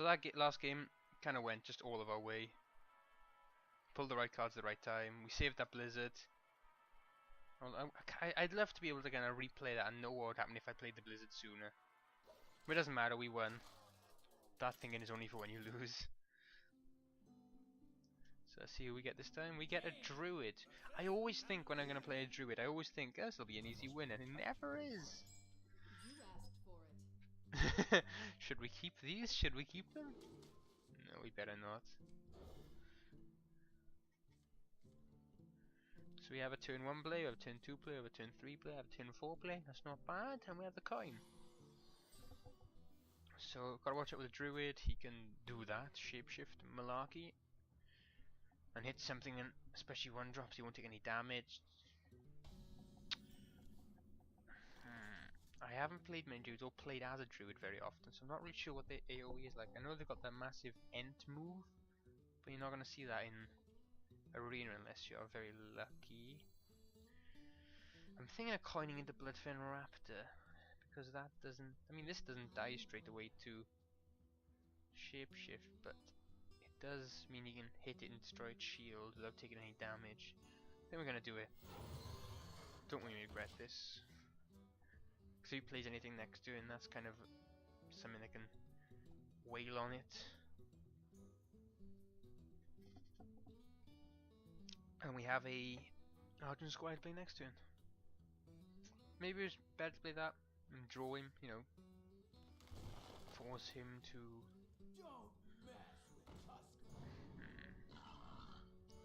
that last game kind of went just all of our way. Pulled the right cards at the right time. We saved that blizzard. Well, I'd love to be able to kind of replay that and know what would happen if I played the blizzard sooner. But it doesn't matter, we won. That thinking is only for when you lose. So let's see who we get this time. We get a druid. I always think when I'm going to play a druid, I always think this will be an easy win, and it never is. You asked for it. Should we keep these? Should we keep them? No, we better not. So we have a turn 1 play, we have a turn 2 play, we have a turn 3 play, we have a turn 4 play. That's not bad, and we have the coin. So gotta watch out with the druid. He can do that, shapeshift malarkey, and hit something, and especially 1-drops. He won't take any damage. I haven't played main druids or played as a druid very often, so I'm not really sure what the AoE is like. I know they've got that massive Ent move, but you're not gonna see that in arena unless you're very lucky. I'm thinking of coining into Bloodfen Raptor, because that doesn't, I mean this doesn't die straight away to shapeshift, but it does mean you can hit it and destroy its shield without taking any damage. I think we're gonna do it. Don't we regret this? Because if he plays anything next to it, and that's kind of something that can wail on it. And we have a Argent Squire play next to him. Maybe it's better to play that and draw him, you know. Force him to...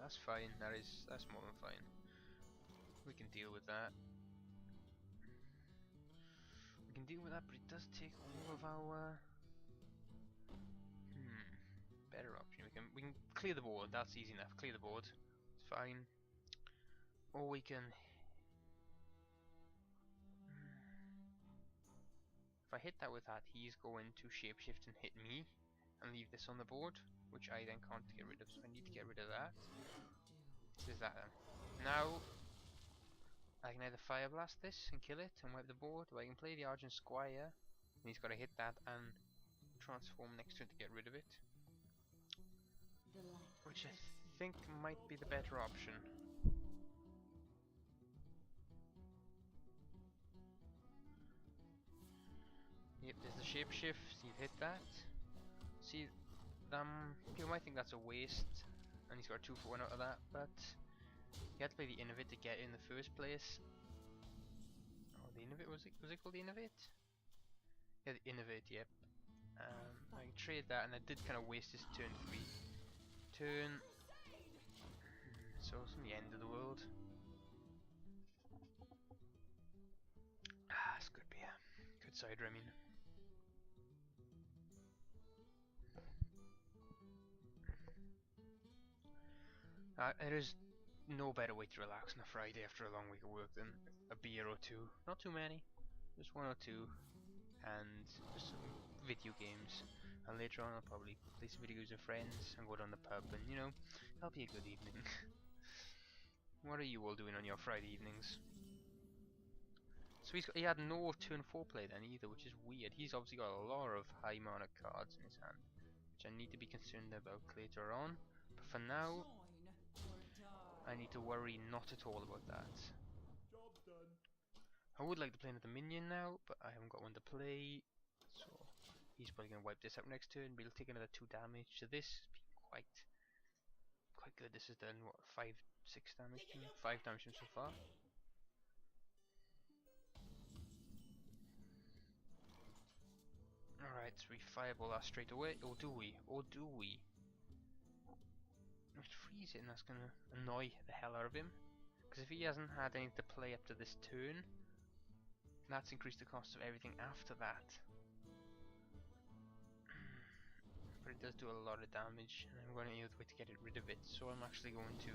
That's fine, that's more than fine. We can deal with that. We can deal with that, but it does take all of our... better option. We can clear the board, that's easy enough. Clear the board. It's fine. Or we can... If I hit that with that, he's going to shapeshift and hit me and leave this on the board, which I then can't get rid of, so I need to get rid of that. There's that then. Now, I can either Fire Blast this and kill it and wipe the board, or I can play the Argent Squire, and he's got to hit that and transform next to it to get rid of it. Which I think might be the better option. Yep, there's the shapeshift, you've hit that. See, people might think that's a waste, and he's got a 2-for-1 out of that, but you had to play the Innovate to get it in the first place. Oh, the Innovate, was it called the Innovate? Yeah, the Innovate, yep. I can trade that, and I did kind of waste his turn 3. So it's from the end of the world. Ah, it's good beer. Good cider, I mean. There is no better way to relax on a Friday after a long week of work than a beer or two. Not too many, just 1 or 2, and just some video games. And later on I'll probably play some video games with friends and go down the pub, and you know, that'll be a good evening. What are you all doing on your Friday evenings? So he had no turn 4 play then either, which is weird. He's obviously got a lot of high mana cards in his hand, which I need to be concerned about later on. But for now, I need to worry not at all about that. Job done. I would like to play another minion now, but I haven't got one to play. So he's probably going to wipe this up next turn, but he'll take another 2 damage. So this has been quite good. This has done what, 5-6 damage to me? 5 damage so far. Alright, so we fireball that straight away. Or do we? Or do we? Let's freeze it, and that's gonna annoy the hell out of him. Because if he hasn't had anything to play up to this turn, that's increased the cost of everything after that. But it does do a lot of damage, and I'm going to need a way to get rid of it. So I'm actually going to...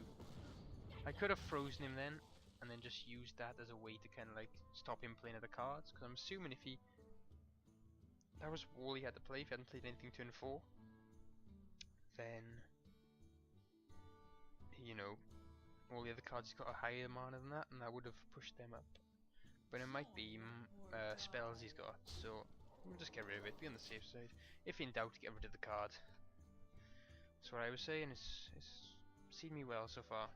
I could have frozen him then, and then just used that as a way to kind of like stop him playing other cards. Because I'm assuming if he... That was all he had to play. If he hadn't played anything turn 4, then... you know, all the other cards he's got a higher mana than that, and that would have pushed them up. But it might be spells he's got, so We'll just get rid of it, be on the safe side. If in doubt, get rid of the card. That's what I was saying, it's seen me well so far.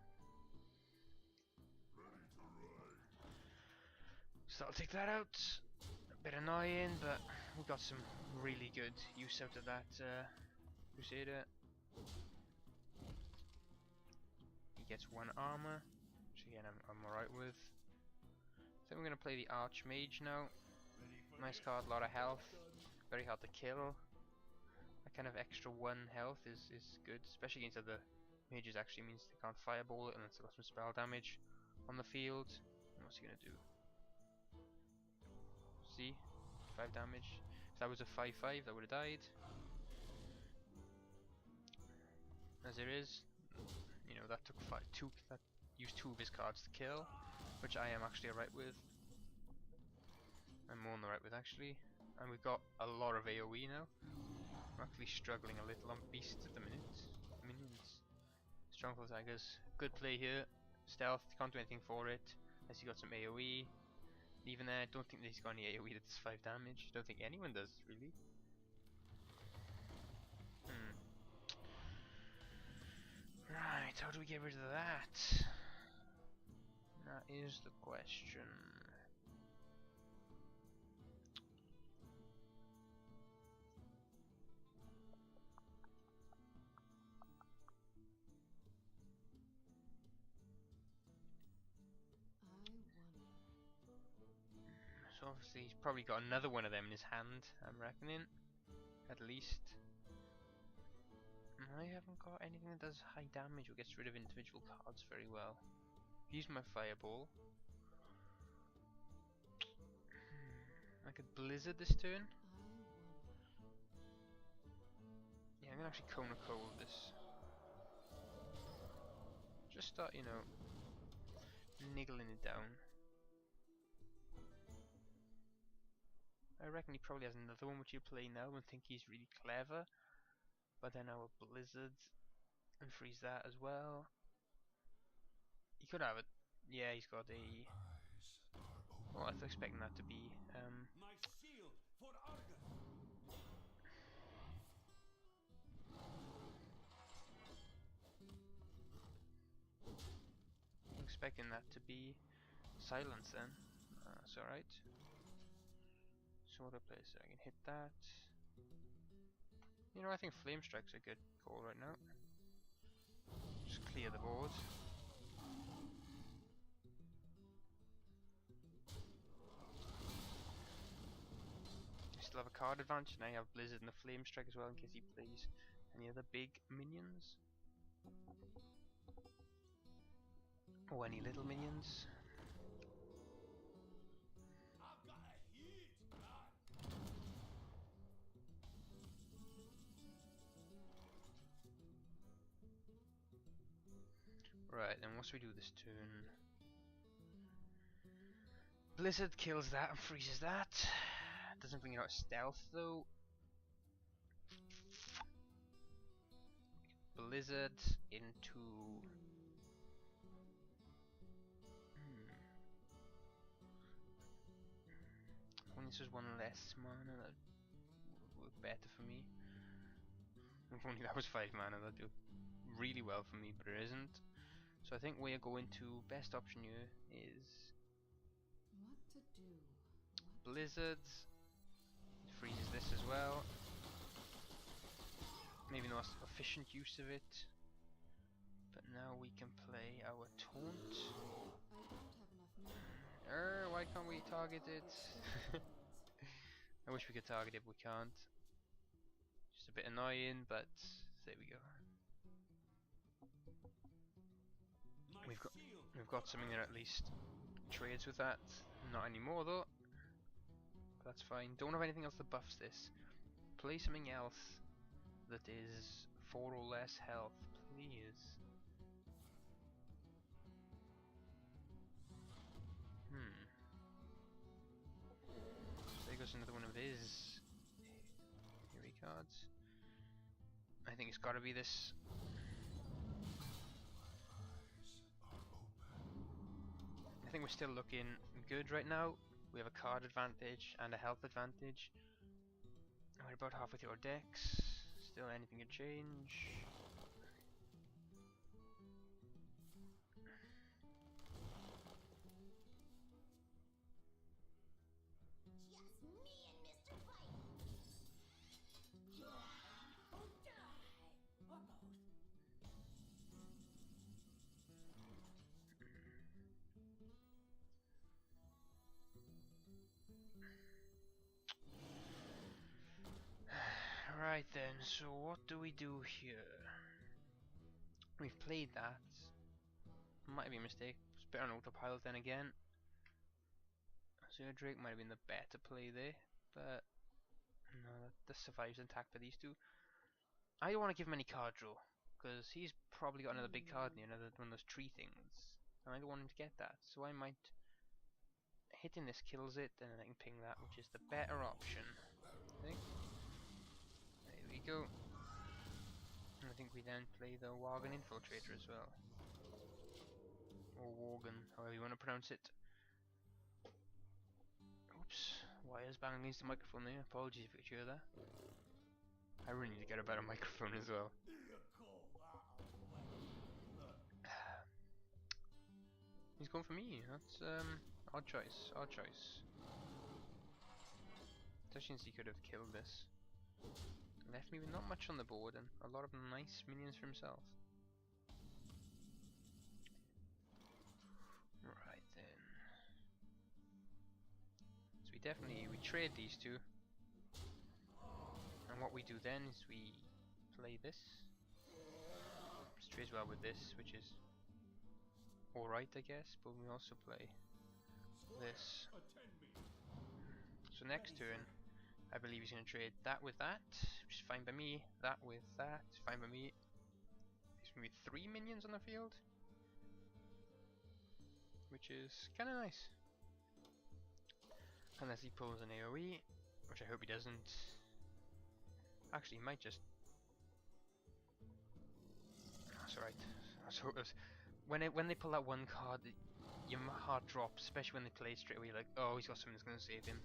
So I'll take that out. A bit annoying, but we got some really good use out of that Crusader. He gets 1 armor, which again I'm alright with. I think we're going to play the Mage now. Nice card, a lot of health, very hard to kill. That kind of extra 1 health is good, especially against other mages. Actually means they can't fireball it unless they got some spell damage on the field. And what's he going to do? See? 5 damage. If that was a 5-5, that would have died. As it is, you know, that took that used 2 of his cards to kill, which I am actually alright with. I'm more than alright with, actually. And we've got a lot of AoE now. I'm actually struggling a little on beasts at the minute. Minions. Strongful Tigers. Good play here. Stealth, can't do anything for it. Unless you got some AoE. Even there, I don't think that he's got any AoE that does 5 damage. Don't think anyone does, really. Right, how do we get rid of that? That is the question. So obviously he's probably got another one of them in his hand, I'm reckoning. At least. I haven't got anything that does high damage or gets rid of individual cards very well. Use my fireball. I could blizzard this turn. Yeah, I'm gonna actually Cone of Cold this. Just start, you know, niggling it down. I reckon he probably has another one which he'll play now and think he's really clever. But then I will blizzard and freeze that as well. He could have it. Yeah, he's got a. Well, I was expecting that to be. My shield for Argus. I'm expecting that to be silence then. That's alright. So what do I play? So I can hit that. You know, I think Flame Strike's a good call right now. Just clear the board. I still have a card advantage, and I have Blizzard and a Flame Strike as well in case he plays any other big minions. Or any little minions. I've got a huge gun. Right, then what should we do this turn? Blizzard kills that and freezes that. Doesn't bring out stealth though. Blizzard into. When this was 1 less mana, that would work better for me. If only that was 5 mana, that'd do really well for me, but it isn't. So I think we are going to best option here is What to do? Blizzards. It freezes this as well. Maybe not efficient use of it. But now we can play our taunt. I don't have enough mana. Why can't we target it? I wish we could target it, but we can't. Just a bit annoying, but there we go. We've got something that at least trades with that. Not anymore though. But that's fine. Don't have anything else that buffs this. Play something else that is 4 or less health, please. There goes another one of his hero cards. I think it's got to be this. I think we're still looking good right now. We have a card advantage and a health advantage. We're about halfway through our decks. Still anything can change. Just me and Mr. Fight. Or die. Or both. Right then, so what do we do here? We've played that. Might be a mistake. It's better on autopilot then again. Azure Drake might have been the better play there, but no, that survives intact for these two. I don't want to give him any card draw, because he's probably got another big card near, another one of those tree things, and I don't want him to get that, so I might... Hitting this kills it, and then I can ping that, which is the better option, I think. There we go. And I think we then play the Worgen Infiltrator as well. Or Worgen, however you want to pronounce it. Oops, wires banging against the microphone there. Apologies if you could hear that. I really need to get a better microphone as well. He's going for me. That's odd choice. Odd choice. Especially since he could have killed this. Left me with not much on the board and a lot of nice minions for himself. Right then. So we trade these two. And what we do then is we play this. This trades well with this, which is alright I guess, but we also play this. So next turn, I believe he's going to trade that with that, which is fine by me. That with that, fine by me. He's going to be 3 minions on the field, which is kind of nice. Unless he pulls an AoE, which I hope he doesn't. Actually, he might just... That's alright. When they pull that one card, your heart drops, especially when they play straight away. Like, oh, he's got something that's going to save him.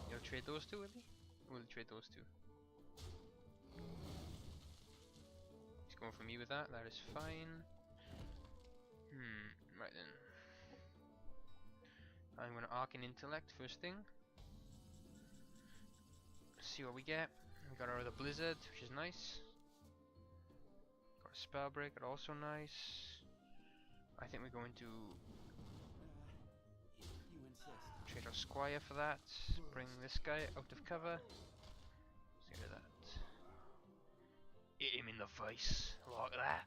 He'll trade those two, will he? Will he trade those two? He's going for me with that. That is fine. Right then. I'm going to Arcane Intellect first thing. See what we get. We got our other Blizzard, which is nice. Got a Spellbreaker, also nice. I think we're going to You insist. trade our Squire for that. Bring this guy out of cover. Let's get rid of that. Hit him in the face, like that.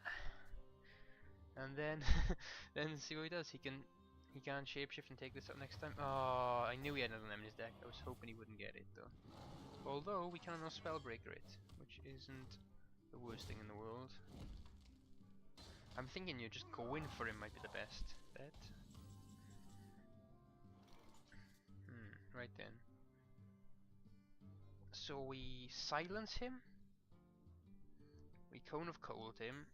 And then, then see what he does. He can shapeshift and take this up next time. Oh, I knew he had another one in his deck. I was hoping he wouldn't get it though. Although we can now Spellbreaker it, which isn't the worst thing in the world. I'm thinking you just go in for him might be the best bet. Right then. So we silence him. We Cone of Cold him.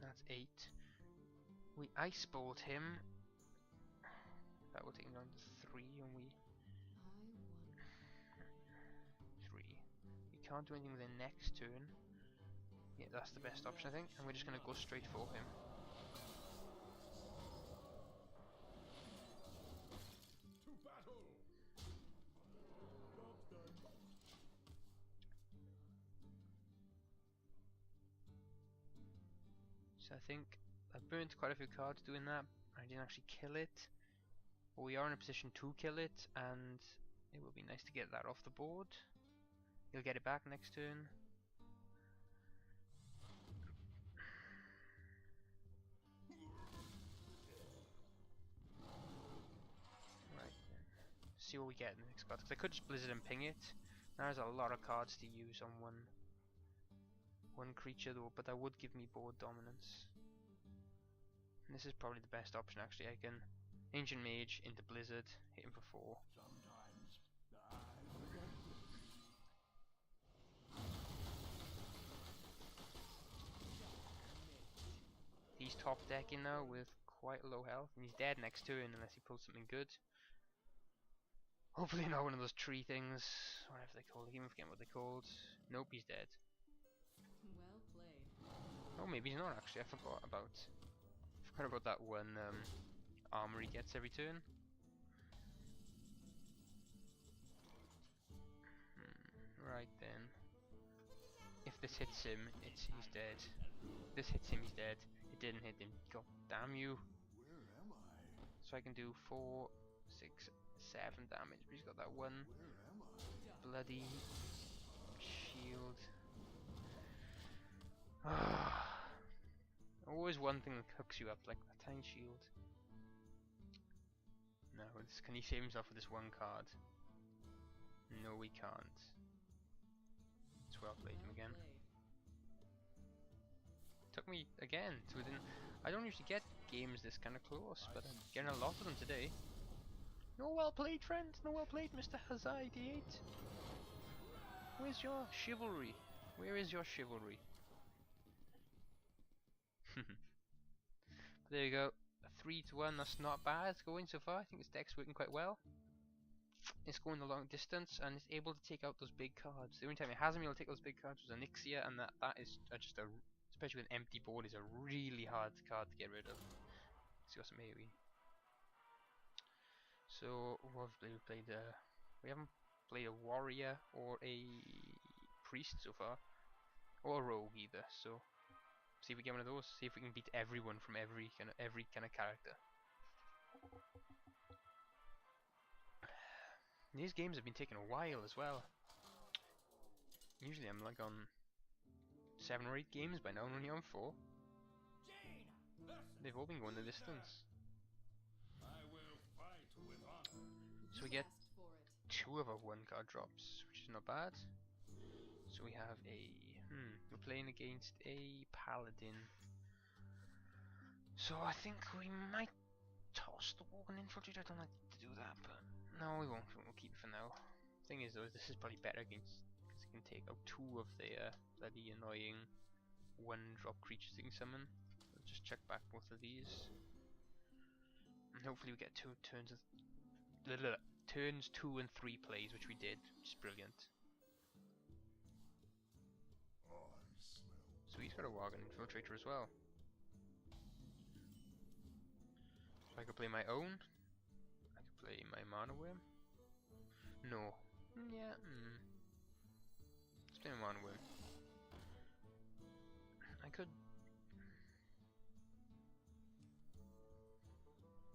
That's 8. We Ice Bolt him. That will take him down to 3, and we... 3. We can't do anything with him next turn. Yeah, that's the best option I think, and we're just going to go straight for him. To battle. So I think I burnt quite a few cards doing that. I didn't actually kill it, but we are in a position to kill it, and it will be nice to get that off the board. You'll get it back next turn. Right then. See what we get in the next card. Because I could just Blizzard and ping it. There's a lot of cards to use on one creature though, but that would give me board dominance. And this is probably the best option actually. I can Ancient Mage into Blizzard, hit him for 4. Sometimes I forget. He's top decking now with quite low health, and he's dead next turn unless he pulls something good. Hopefully not one of those tree things, whatever they called. I even forget what they're called. Nope, he's dead. Well played. Oh, maybe he's not actually. I forgot about that one armor he gets every turn. Right then. If this hits him, he's dead. If this hits him, he's dead. It didn't hit him. God damn you. Where am I? So I can do 4, 6, 7 damage. But he's got that one Where am I? bloody shield. Always one thing that hooks you up, like a tiny shield. No, can he save himself with this one card? No, we can't. It's well played him again. Took me again to within. I don't usually get games this kind of close, but I'm getting a lot of them today. No, well played, friend. No, well played, Mr. Hazai D8. Where's your chivalry? Where is your chivalry? There you go. A 3-1. That's not bad going so far. I think this deck's working quite well. It's going a long distance and it's able to take out those big cards. The only time it hasn't been able to take those big cards was Onyxia, and that is just a, especially with an empty board, is a really hard card to get rid of. Let's got some AoE. So what have we played? We haven't played a warrior or a priest so far, or a rogue either. So see if we get one of those. See if we can beat everyone from every kind of character. These games have been taking a while as well. Usually I'm like on 7 or 8 games by now, I'm only on 4. They've all been going the distance. I will fight with honor. So we get 2 of our 1 card drops, which is not bad. So we have a we're playing against a Paladin. So I think we might toss the Walk and Infiltrate. I don't like to do that, but no, we won't. We'll keep it for now. Thing is though, this is probably better against, because it can take out 2 of the bloody annoying 1-drop creatures they can summon. Let's just check back both of these, and hopefully we get 2 turns of turns 2 and 3 plays, which we did, which is brilliant. So he's got a Wagon Infiltrator as well. So I could play my own. I could play my Mana Worm. No. Yeah. Let's play my Mana Worm. I could.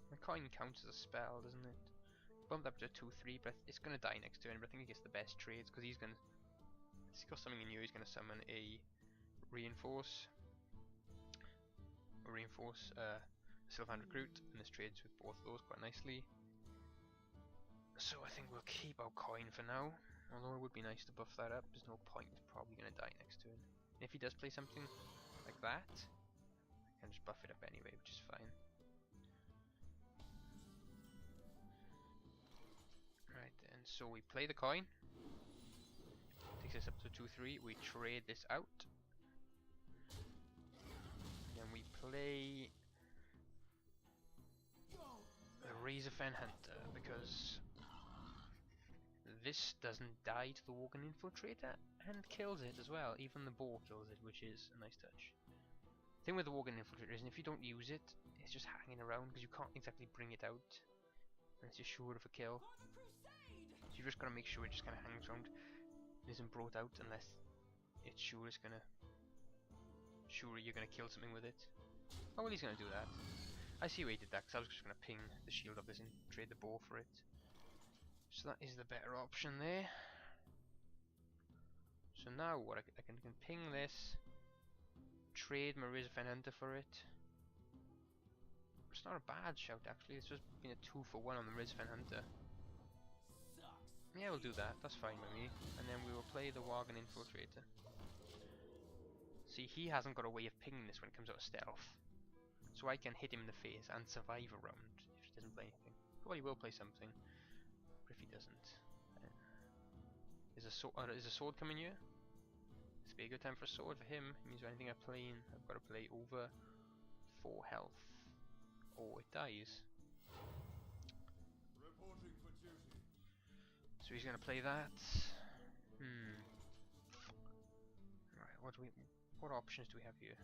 My coin counts as a spell, doesn't it? Bumped up to 2-3, but it's gonna die next turn. But I think he gets the best trades because he's gonna. He's got something in you. He's gonna summon a reinforce. Sylvan Recruit, and this trades with both of those quite nicely. So I think we'll keep our coin for now, although it would be nice to buff that up. There's no point, he's probably going to die next turn. If he does play something like that, I can just buff it up anyway, which is fine. Right then, so we play the coin, takes us up to 2-3, we trade this out. Then we play the Razorfen Hunter, because this doesn't die to the Worgen Infiltrator and kills it as well. Even the boar kills it, which is a nice touch. The thing with the Worgen Infiltrator is, if you don't use it, it's just hanging around because you can't exactly bring it out unless you're sure of a kill. So you just gotta make sure it just kind of hangs around, it isn't brought out unless it's sure it's gonna. Sure you're gonna kill something with it. Oh well, he's gonna do that. I see why he did that, because I was just gonna ping the shield of this and trade the bow for it. So that is the better option there. So now what I can ping this, trade my Razorfen Hunter for it. It's not a bad shout actually. It's just been a 2-for-1 on the Razorfen Hunter. Yeah, we'll do that. That's fine with me. And then we will play the Worgen Infiltrator. See, he hasn't got a way of pinging this when it comes out of stealth. So I can hit him in the face and survive a round if he doesn't play anything. Well, he will play something, but if he doesn't, is a sword coming here? It's be a good time for a sword for him. It means anything I play in, I've got to play over 4 health, or it dies. Reporting for duty. So he's gonna play that. Right, what options do we have here?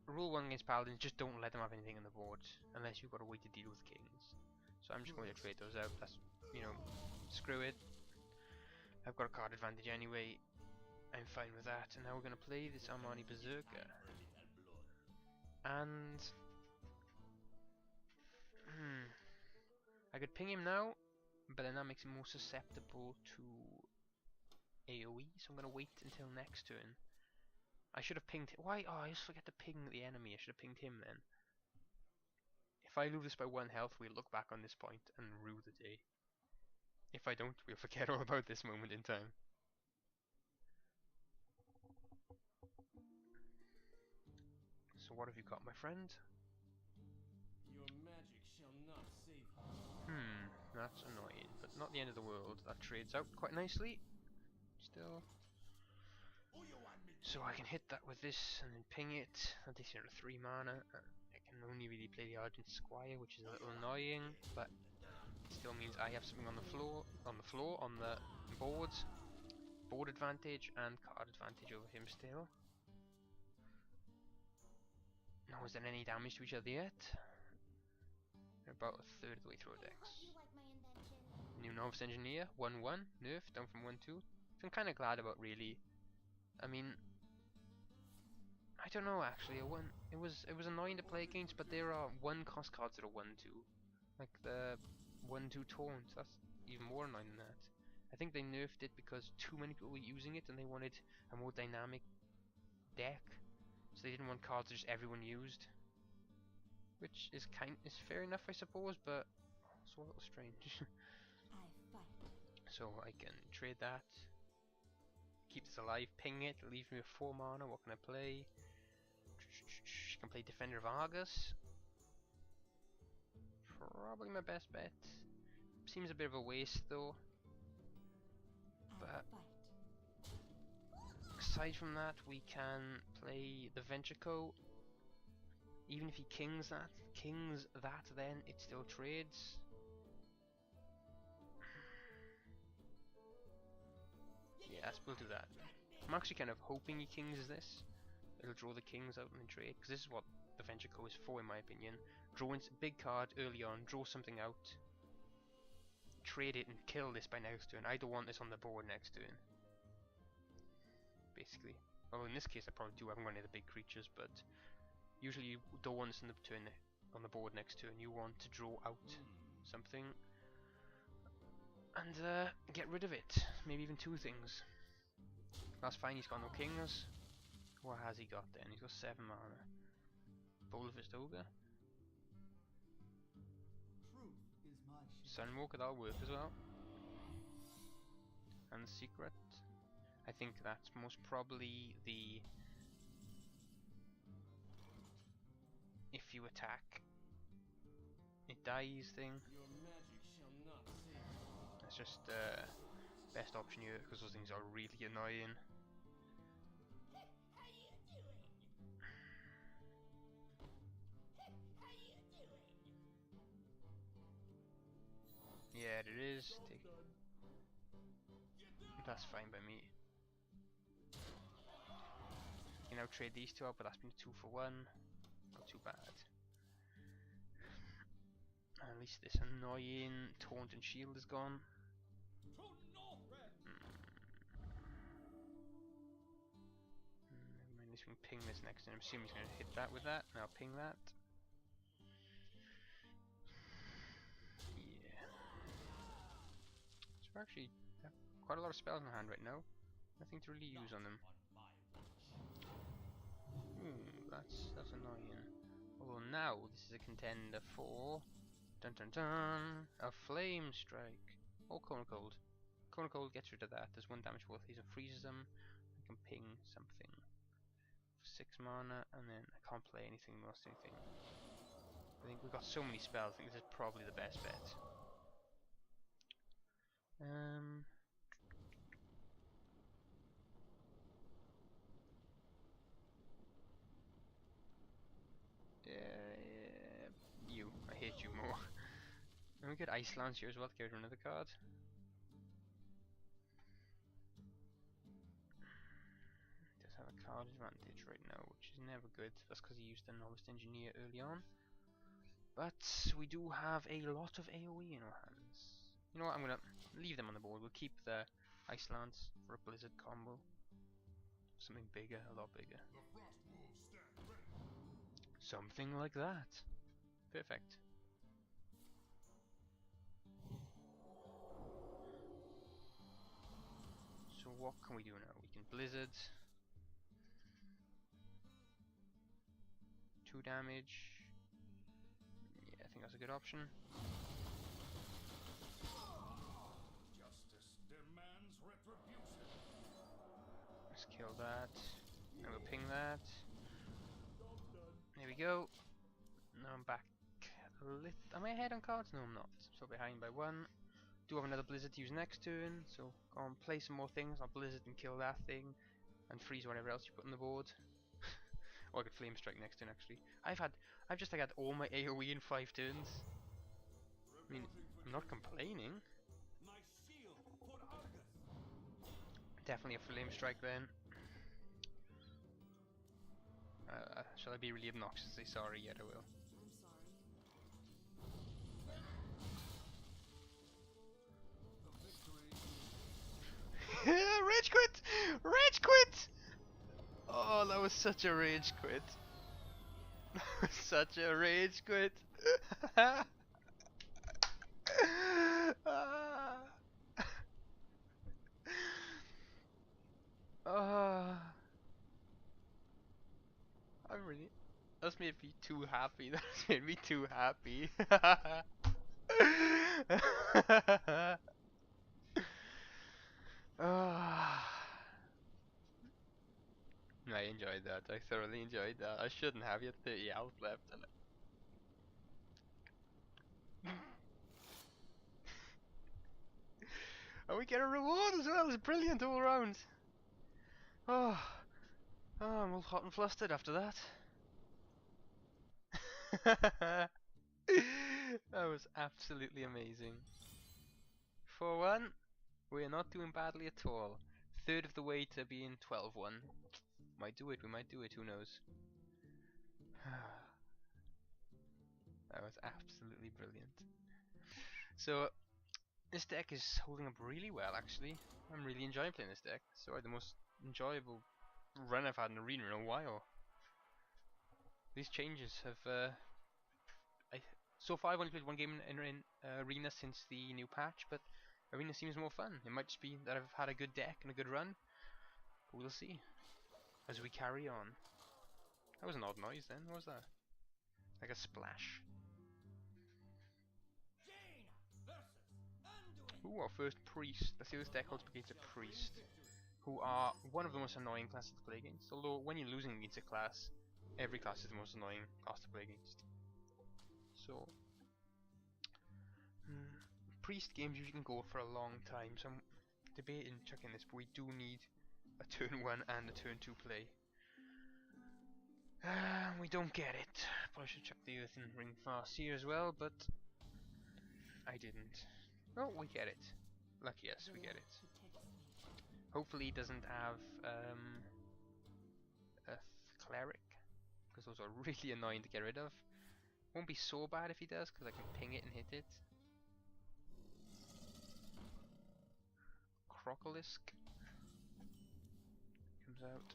Rule 1 against Paladins, just don't let them have anything on the board, unless you've got a way to deal with kings. So I'm just going to trade those out, that's, you know, screw it. I've got a card advantage anyway, I'm fine with that. And now we're going to play this Armani Berserker. And... I could ping him now, but then that makes him more susceptible to AoE, so I'm going to wait until next turn. I should have pinged him. Why? Oh, I just forget to ping the enemy. I should have pinged him then. If I lose this by 1 health, we'll look back on this point and rue the day. If I don't, we'll forget all about this moment in time. So what have you got, my friend? Your magic shall not save you. That's annoying, but not the end of the world. That trades out quite nicely. Still. So I can hit that with this and then ping it. That takes me to 3 mana. I can only really play the Argent Squire, which is a little annoying, but it still means I have something on the board. Board advantage and card advantage over him still. No one's done any damage to each other yet. They're about a third of the way through our decks. New Novice Engineer, 1-1, nerf, down from 1-2. Which I'm kind of glad about, really. I mean, I don't know actually. It was annoying to play against, but there are 1-cost cards that are 1-2, like the 1-2 taunt. That's even more annoying than that. I think they nerfed it because too many people were using it, and they wanted a more dynamic deck, so they didn't want cards that just everyone used, which is fair enough, I suppose, but also a little strange. So I can trade that. Keep this alive, ping it, leave me with 4 mana. What can I play? I can play Defender of Argus. Probably my best bet. Seems a bit of a waste though. But aside from that, we can play the Venture Co. Even if he kings that, then it still trades. Yes, we'll do that. I'm actually kind of hoping he kings this. It'll draw the kings out and then trade, because this is what the Venture Co is for, in my opinion. Draw a big card early on, draw something out, trade it and kill this by next turn. I don't want this on the board next turn, basically. Well, in this case I probably do. I haven't got any of the big creatures, but usually you don't want this on the board next turn. You want to draw out something and get rid of it. Maybe even 2 things. That's fine, he's got no kings. What has he got then? He's got 7 mana. Boulevist Ogre. Sunwalker, that'll work as well. And the Secret. I think that's most probably the... if you attack, it dies thing. Your magic shall not save you. That's just best option here, because those things are really annoying. Yeah, it is. That's fine by me. You know, trade these 2 out, but that's been 2 for 1. Not too bad. At least this annoying taunt and shield is gone. At least we can ping this next, and I'm assuming he's going to hit that with that. Now ping that. So actually have quite a lot of spells in hand right now. Nothing to really use on them. That's annoying. Although now this is a contender for a flame strike. Or Cone of Cold. Cone of Cold gets rid of that. There's 1 damage worth. These and freezes them. I can ping something for 6 mana, and then I can't play anything, lost anything. I think we've got so many spells. I think this is probably the best bet. I hate you more. And we get Ice Lance here as well to get rid of another card. Does have a card advantage right now, which is never good. That's because he used the Novice Engineer early on. But we do have a lot of AoE in our hands. You know what, I'm gonna leave them on the board. We'll keep the Ice Lance for a Blizzard combo. Something bigger, a lot bigger. The frost wolves stand ready. Something like that. Perfect. So what can we do now? We can Blizzard. 2 damage. Yeah, I think that's a good option. Justice demands retribution. Let's kill that. And we'll ping that. There we go. Now I'm back. Am I ahead on cards? No, I'm not. So behind by 1. Do have another Blizzard to use next turn, so go on, play some more things. I'll Blizzard and kill that thing, and freeze whatever else you put on the board. Or I could Flame Strike next turn actually. I've just had all my AoE in 5 turns. I mean, I'm not complaining. My shield for Argus. Definitely a Flame Strike then. Shall I be really obnoxiously sorry? Yet I will. The victory. Rage quit! Rage quit! Oh, that was such a rage quit. That was such a rage quit. I'm really. That's made me too happy. That's made me too happy. I enjoyed that. I thoroughly enjoyed that. I shouldn't have yet 30 health left. And we get a reward as well. It's brilliant all around. Oh, I'm all hot and flustered after that. That was absolutely amazing. 4-1. We're not doing badly at all. Third of the way to being 12-1. Might do it, we might do it, who knows. That was absolutely brilliant. So, this deck is holding up really well actually. I'm really enjoying playing this deck. So the most enjoyable run I've had in Arena in a while. These changes have so far I've only played one game in Arena since the new patch, but Arena seems more fun. It might just be that I've had a good deck and a good run, but we'll see as we carry on. That was an odd noise then, what was that? Like a splash. Ooh, our first priest. Let's see this deck holds against a priest, who are one of the most annoying classes to play against. Although when you're losing against a class, every class is the most annoying class to play against. So, priest games usually can go for a long time, so I'm debating checking this, but we do need a turn 1 and a turn 2 play. We don't get it. Probably should check the Earthen Ring fast here as well, but I didn't. Oh, we get it. Lucky us, we get it. Hopefully he doesn't have a cleric, because those are really annoying to get rid of. Won't be so bad if he does, because I can ping it and hit it. Crocolisk comes out.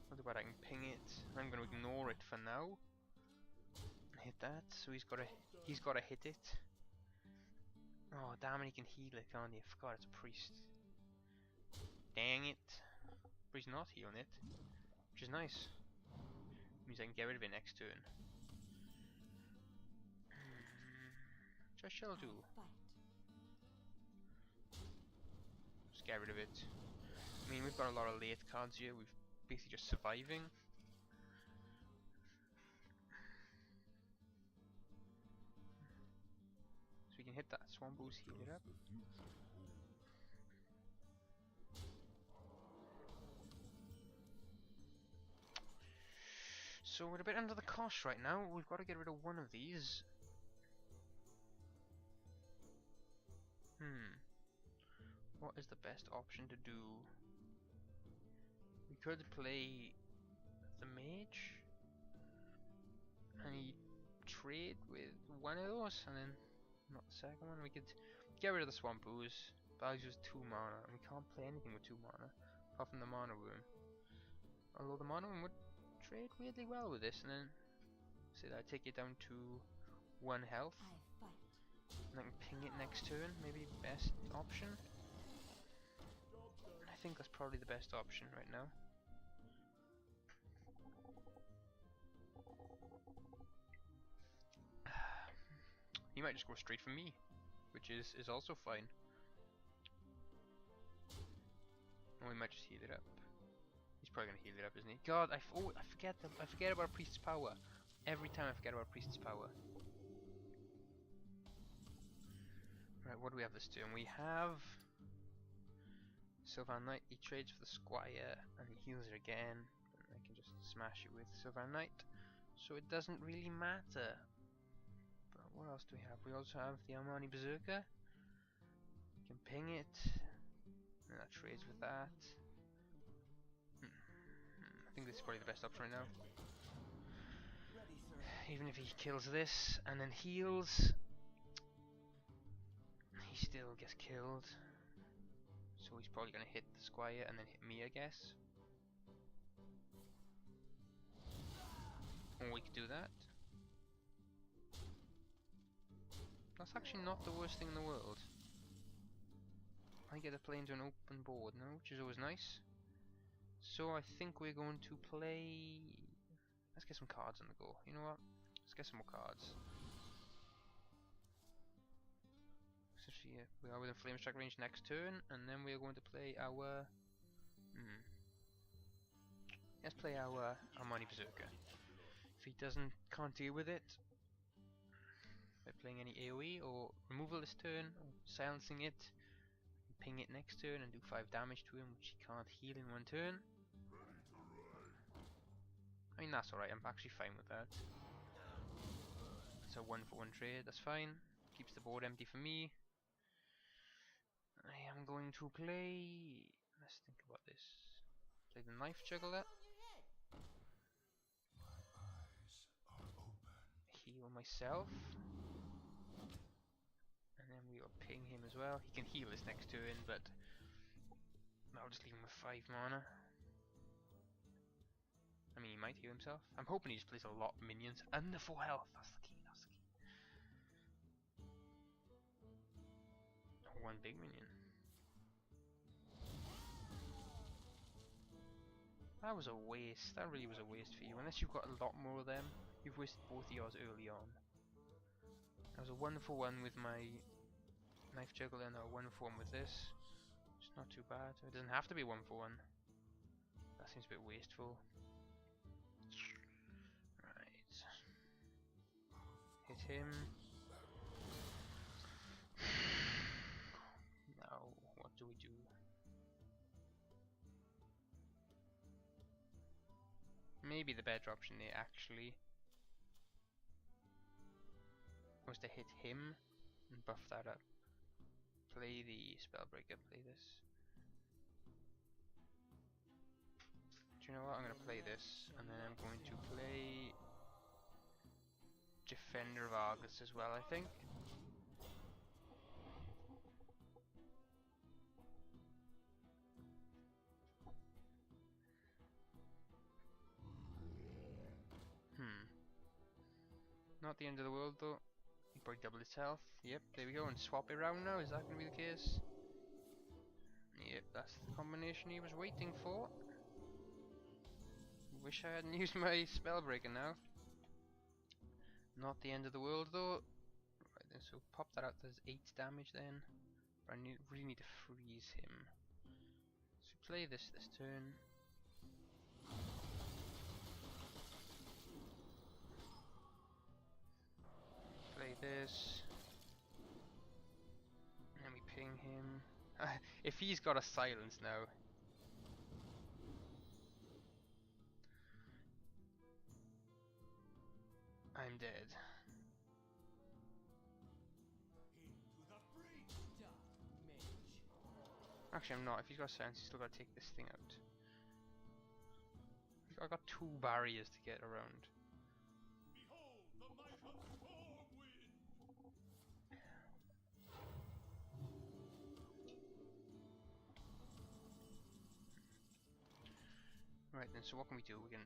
Not too bad, I can ping it. I'm going to ignore it for now. Hit that, so he's got to hit it. Oh damn it, he can heal it, can't he? I forgot it's a priest. Dang it. But he's not healing it, which is nice. Means I can get rid of it next turn. Which I shall do. Just get rid of it. I mean, we've got a lot of late cards here. We've basically just surviving. So we can hit that Swamp Boost, heal it up. So we're a bit under the cosh right now. We've got to get rid of one of these. What is the best option to do? We could play the Mage and he trade with one of those and then not the second one. We could get rid of the Swamp Ooze, but I'll use 2 mana and we can't play anything with 2 mana apart from the Mana Room. Although the Mana Room would trade weirdly well with this, and then say that I take it down to 1 health I fight. and I can ping it next turn, maybe best option. I think that's probably the best option right now. He might just go straight for me, which is also fine. Or he might just heal it up. He's probably gonna heal it up, isn't he? God, I forget about Priest's Power. Every time I forget about Priest's Power. Right, what do we have this turn? We have Sylvan Knight. He trades for the Squire and he heals it again. And I can just smash it with Sylvan Knight. So it doesn't really matter. But what else do we have? We also have the Armani Berserker. You can ping it. And that trades with that. I think this is probably the best option right now. Even if he kills this and then heals, he still gets killed. So he's probably going to hit the Squire and then hit me, I guess. Or we could do that. That's actually not the worst thing in the world. I get to play into an open board now, which is always nice. So I think we're going to play... Let's get some cards on the go. You know what? Let's get some more cards. Essentially, we are within flame strike range next turn, and then we are going to play our... Let's play our Armani Berserker. If he can't deal with it, by playing any AoE or removal this turn, or silencing it, ping it next turn and do 5 damage to him, which he can't heal in 1 turn. I mean, that's alright, I'm actually fine with that. It's a 1-for-1 trade, that's fine. Keeps the board empty for me. I am going to play... Let's think about this. Play the Knife Juggler. Heal myself. And then we will ping him as well. He can heal this next turn, but I'll just leave him with 5 mana. I mean, he might heal himself. I'm hoping he just plays a lot of minions under 4 health. That's the key, that's the key. 1 big minion. That was a waste. That really was a waste for you. Unless you've got a lot more of them, you've wasted both of yours early on. That was a 1-for-1 with my Knife Juggler and a 1-for-1 with this. It's not too bad. It doesn't have to be 1-for-1. That seems a bit wasteful. Right. Hit him. Now, what do we do? Maybe the better option there actually was to hit him and buff that up. Play the Spellbreaker, play this. Do you know what? I'm going to play this, and then I'm going to play Defender of Argus as well, I think. Not the end of the world though. He probably doubled his health. Yep, there we go, and swap it around now. Is that going to be the case? Yep, that's the combination he was waiting for. Wish I hadn't used my Spellbreaker now. Not the end of the world though. Right then, so pop that out. There's 8 damage then. But I really need to freeze him. So play this turn. Play this. And then we ping him. If he's got a silence now. I'm dead. Actually, I'm not. If he's got sense, he's still got to take this thing out. I got 2 barriers to get around. Behold the might of Stormwind! Right then, so what can we do? We can...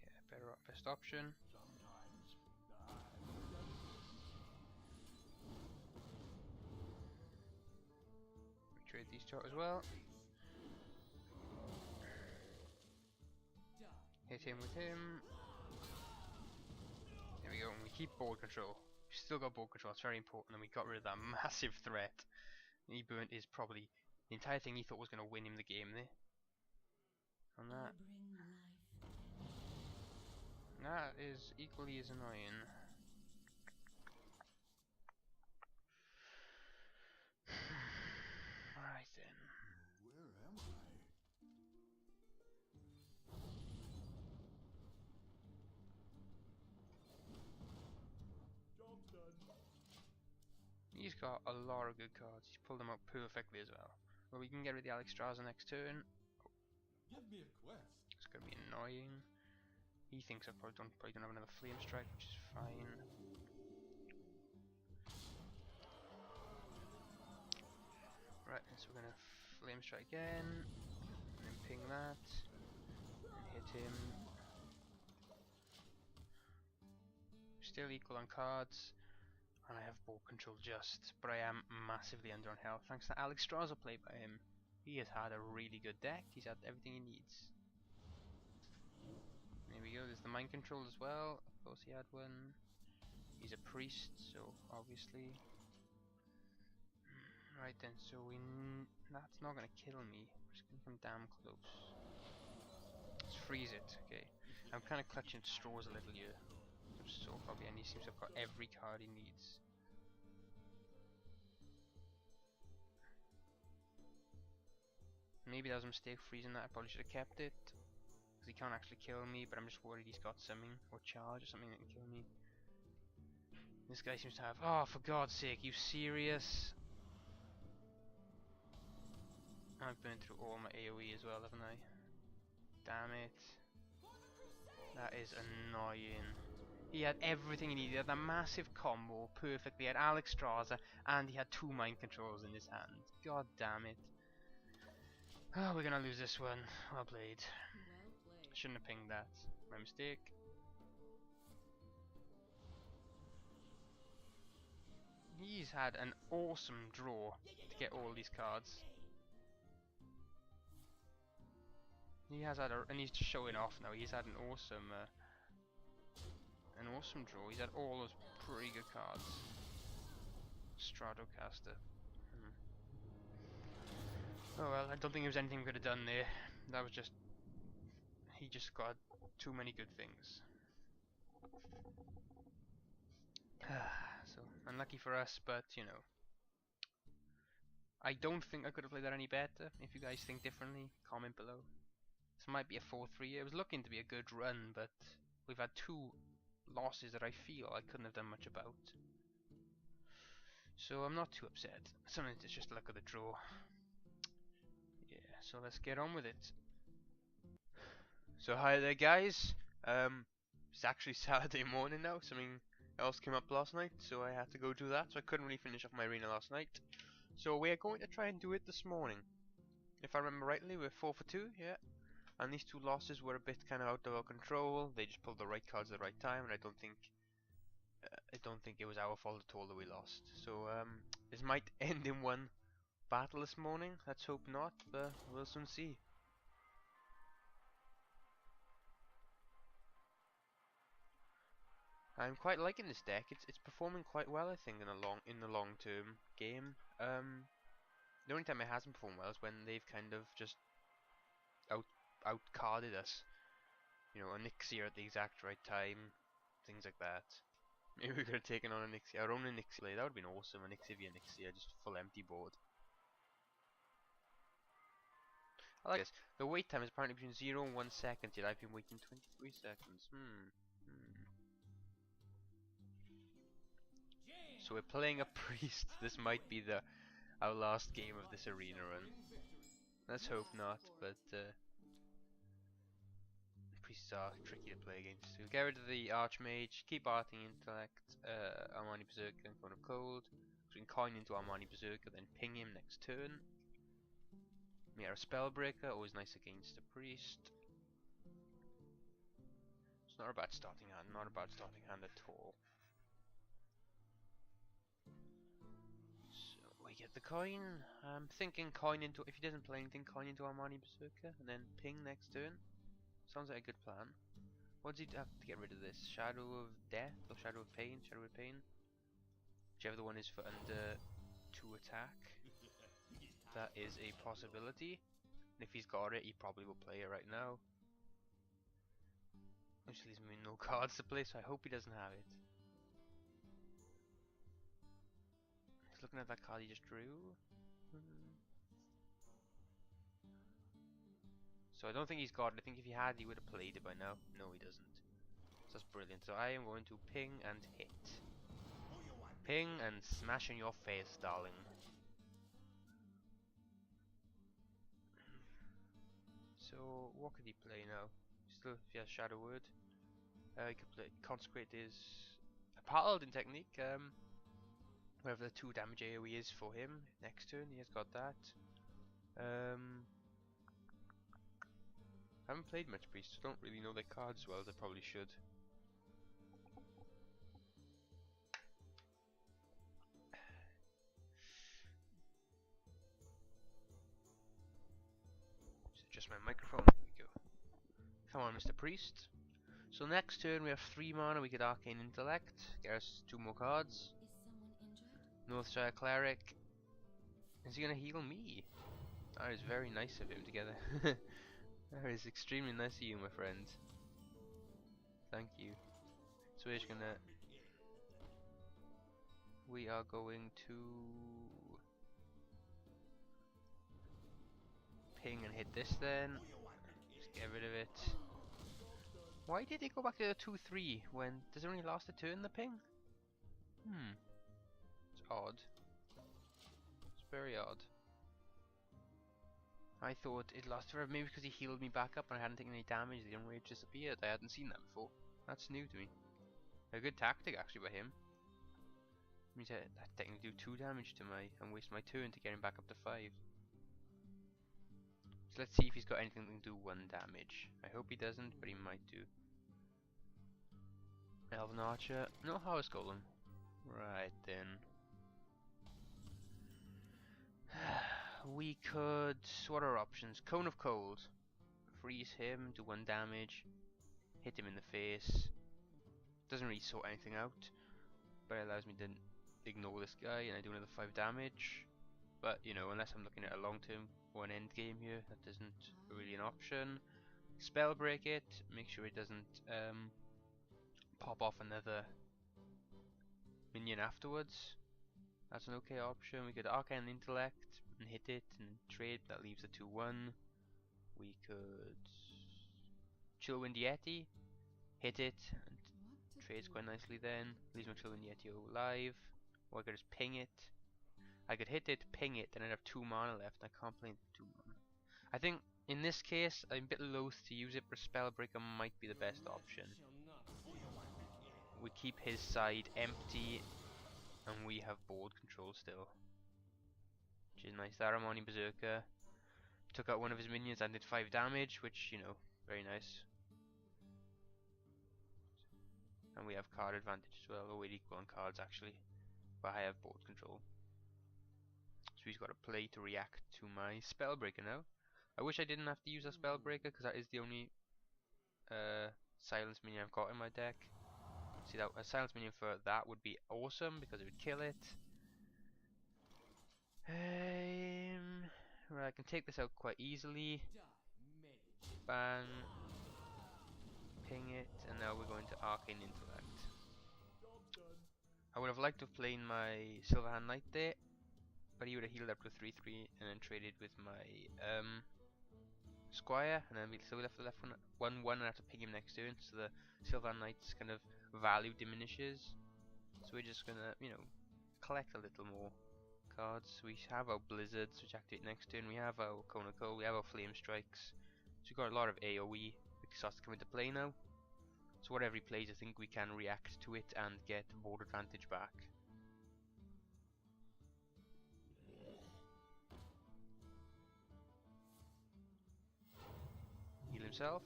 Yeah, best option. We trade these two out as well. Hit him with him. There we go, and we keep board control. We still got board control, it's very important, and we got rid of that massive threat. And he burnt his probably the entire thing he thought was going to win him the game there. On that. That is equally as annoying. Right then. Where am I? Job done. He's got a lot of good cards. He's pulled them out perfectly as well. Well, we can get rid of the Alexstrasza next turn. Give me a quest. It's going to be annoying. He thinks I probably don't have another Flame Strike, which is fine. Right, so we're going to Flame Strike again. And then ping that. And hit him. Still equal on cards. And I have ball control just, but I am massively under on health thanks to Alexstrasza play by him. He has had a really good deck. He's had everything he needs. There we go, there's the mind control as well. Of course he had one. He's a priest, so obviously. Right then, so that's not gonna kill me. We're just gonna come damn close. Let's freeze it, okay. I'm kind of clutching at straws a little here. So probably, and he seems to have got every card he needs. Maybe that was a mistake freezing that. I probably should have kept it. Because he can't actually kill me, but I'm just worried he's got something, or charge, or something that can kill me. This guy seems to have... Oh, for God's sake, you serious? I've burned through all my AoE as well, haven't I? Damn it. That is annoying. He had everything he needed. He had a massive combo perfectly. He had Alexstrasza, and he had 2 mind controls in his hand. God damn it. Oh, we're gonna lose this one. Well played. Well played. Shouldn't have pinged that. My mistake. He's had an awesome draw to get all these cards. He has had and he's just showing off now. He's had an awesome draw. He's had all those pretty good cards. Stratocaster. Oh well, I don't think there was anything we could have done there. That was just... He just got too many good things. So, unlucky for us, but you know. I don't think I could have played that any better. If you guys think differently, comment below. This might be a 4-3. It was looking to be a good run, but we've had 2 losses that I feel I couldn't have done much about. So I'm not too upset. Sometimes it's just luck of the draw. Yeah, so let's get on with it. So hi there guys. It's actually Saturday morning now. Something else came up last night, so I had to go do that. So I couldn't really finish off my arena last night. So we're going to try and do it this morning. If I remember rightly, we're 4 for 2, yeah. And these 2 losses were a bit kind of out of our control. They just pulled the right cards at the right time, and I don't think it was our fault at all that we lost. So this might end in one battle this morning. Let's hope not, but we'll soon see. I'm quite liking this deck. It's performing quite well, I think, in the long term game. The only time it hasn't performed well is when they've kind of just out-carded us. You know, Onyxia at the exact right time, things like that. Maybe we could have taken on Onyxia, our own Onyxia. That would have been awesome. Onyxia v Onyxia, just full empty board. I like this. The wait time is apparently between 0 and 1 second, yet I've been waiting 23 seconds. So we're playing a priest. This might be our last game of this arena run. Let's hope not, but priests are tricky to play against. We'll get rid of the Archmage, keep Arting Intellect, Armani Berserker and Cone of Cold. So we can coin into Armani Berserker, then ping him next turn. We have a Spellbreaker, always nice against a priest. It's not a bad starting hand, not a bad starting hand at all. So we get the coin. I'm thinking coin into, if he doesn't play anything, coin into Armani Berserker and then ping next turn. Sounds like a good plan. What does he have to get rid of this? Shadow of Death or Shadow of Pain? Shadow of Pain. Whichever the one is for under 2 attack. That is a possibility. And if he's got it, he probably will play it right now. Which leaves me no cards to play, so I hope he doesn't have it. He's looking at that card he just drew. So I don't think he's got it. I think if he had, he would have played it by now. No, he doesn't. So that's brilliant. So I am going to ping and hit. Ping and smash in your face, darling. So what could he play now? Still, if he has Shadow Word, he could play Consecrate his Paladin technique. Whatever the 2 damage AoE is for him next turn, he has got that. I haven't played much priests, so I don't really know their cards as well as I probably should. Just my microphone. There we go. Come on, Mr. Priest. So next turn we have 3 mana. We get Arcane Intellect. Get us 2 more cards. Is someone injured? Northshire Cleric. Is he gonna heal me? That is very nice of him together. That is extremely nice of you, my friend. Thank you. So we're just gonna... We are going to... ping and hit this then. Just get rid of it. Why did they go back to the 2-3 when... Does it only last a turn, the ping? It's odd. It's very odd. I thought it lasted forever, maybe because he healed me back up and I hadn't taken any damage, the unrage disappeared. I hadn't seen that before. That's new to me. A good tactic actually by him. Means I technically do 2 damage to my and waste my turn to get him back up to 5. So let's see if he's got anything that can do 1 damage. I hope he doesn't, but he might do. Elven Archer. No Harvest Golem. Right then. We could... What are our options? Cone of Cold. Freeze him, do 1 damage. Hit him in the face. Doesn't really sort anything out. But it allows me to ignore this guy and I do another 5 damage. But, you know, unless I'm looking at a long term or an end game here, that isn't really an option. Spell break it, make sure it doesn't pop off another minion afterwards. That's an okay option. We could Arcane Intellect and hit it and trade, that leaves a 2-1. We could Chillwind Yeti, hit it and trades quite nicely then. Leaves my Chillwind Yeti alive. Or I could just ping it. I could hit it, ping it, and I'd have 2 mana left. I can't play 2 mana. I think in this case, I'm a bit loath to use it, but Spellbreaker might be the best option. We keep his side empty, and we have board control still. Which is nice. That Armani Berserker took out one of his minions and did 5 damage, which, you know, very nice. And we have card advantage as well, or we're equal on cards actually, but I have board control. So he's got to play to react to my Spellbreaker now. I wish I didn't have to use a Spellbreaker, because that is the only silence minion I've got in my deck. See, that a silence minion for that would be awesome, because it would kill it. Right, I can take this out quite easily. Bang. Ping it, and now we're going to Arcane Intellect. I would have liked to have played my Silverhand Knight there, but he would have healed up to 3-3 and then traded with my Squire, and then we still left the left one 1-1 and I have to ping him next turn, so the Silverhand Knight's kind of value diminishes. So we're just gonna, you know, collect a little more cards. We have our Blizzards, which activate next turn. We have our Cone of Cold. We have our Flame Strikes. So we've got a lot of AoE, which starts to come into play now. So whatever he plays, I think we can react to it and get board advantage back. Heal himself.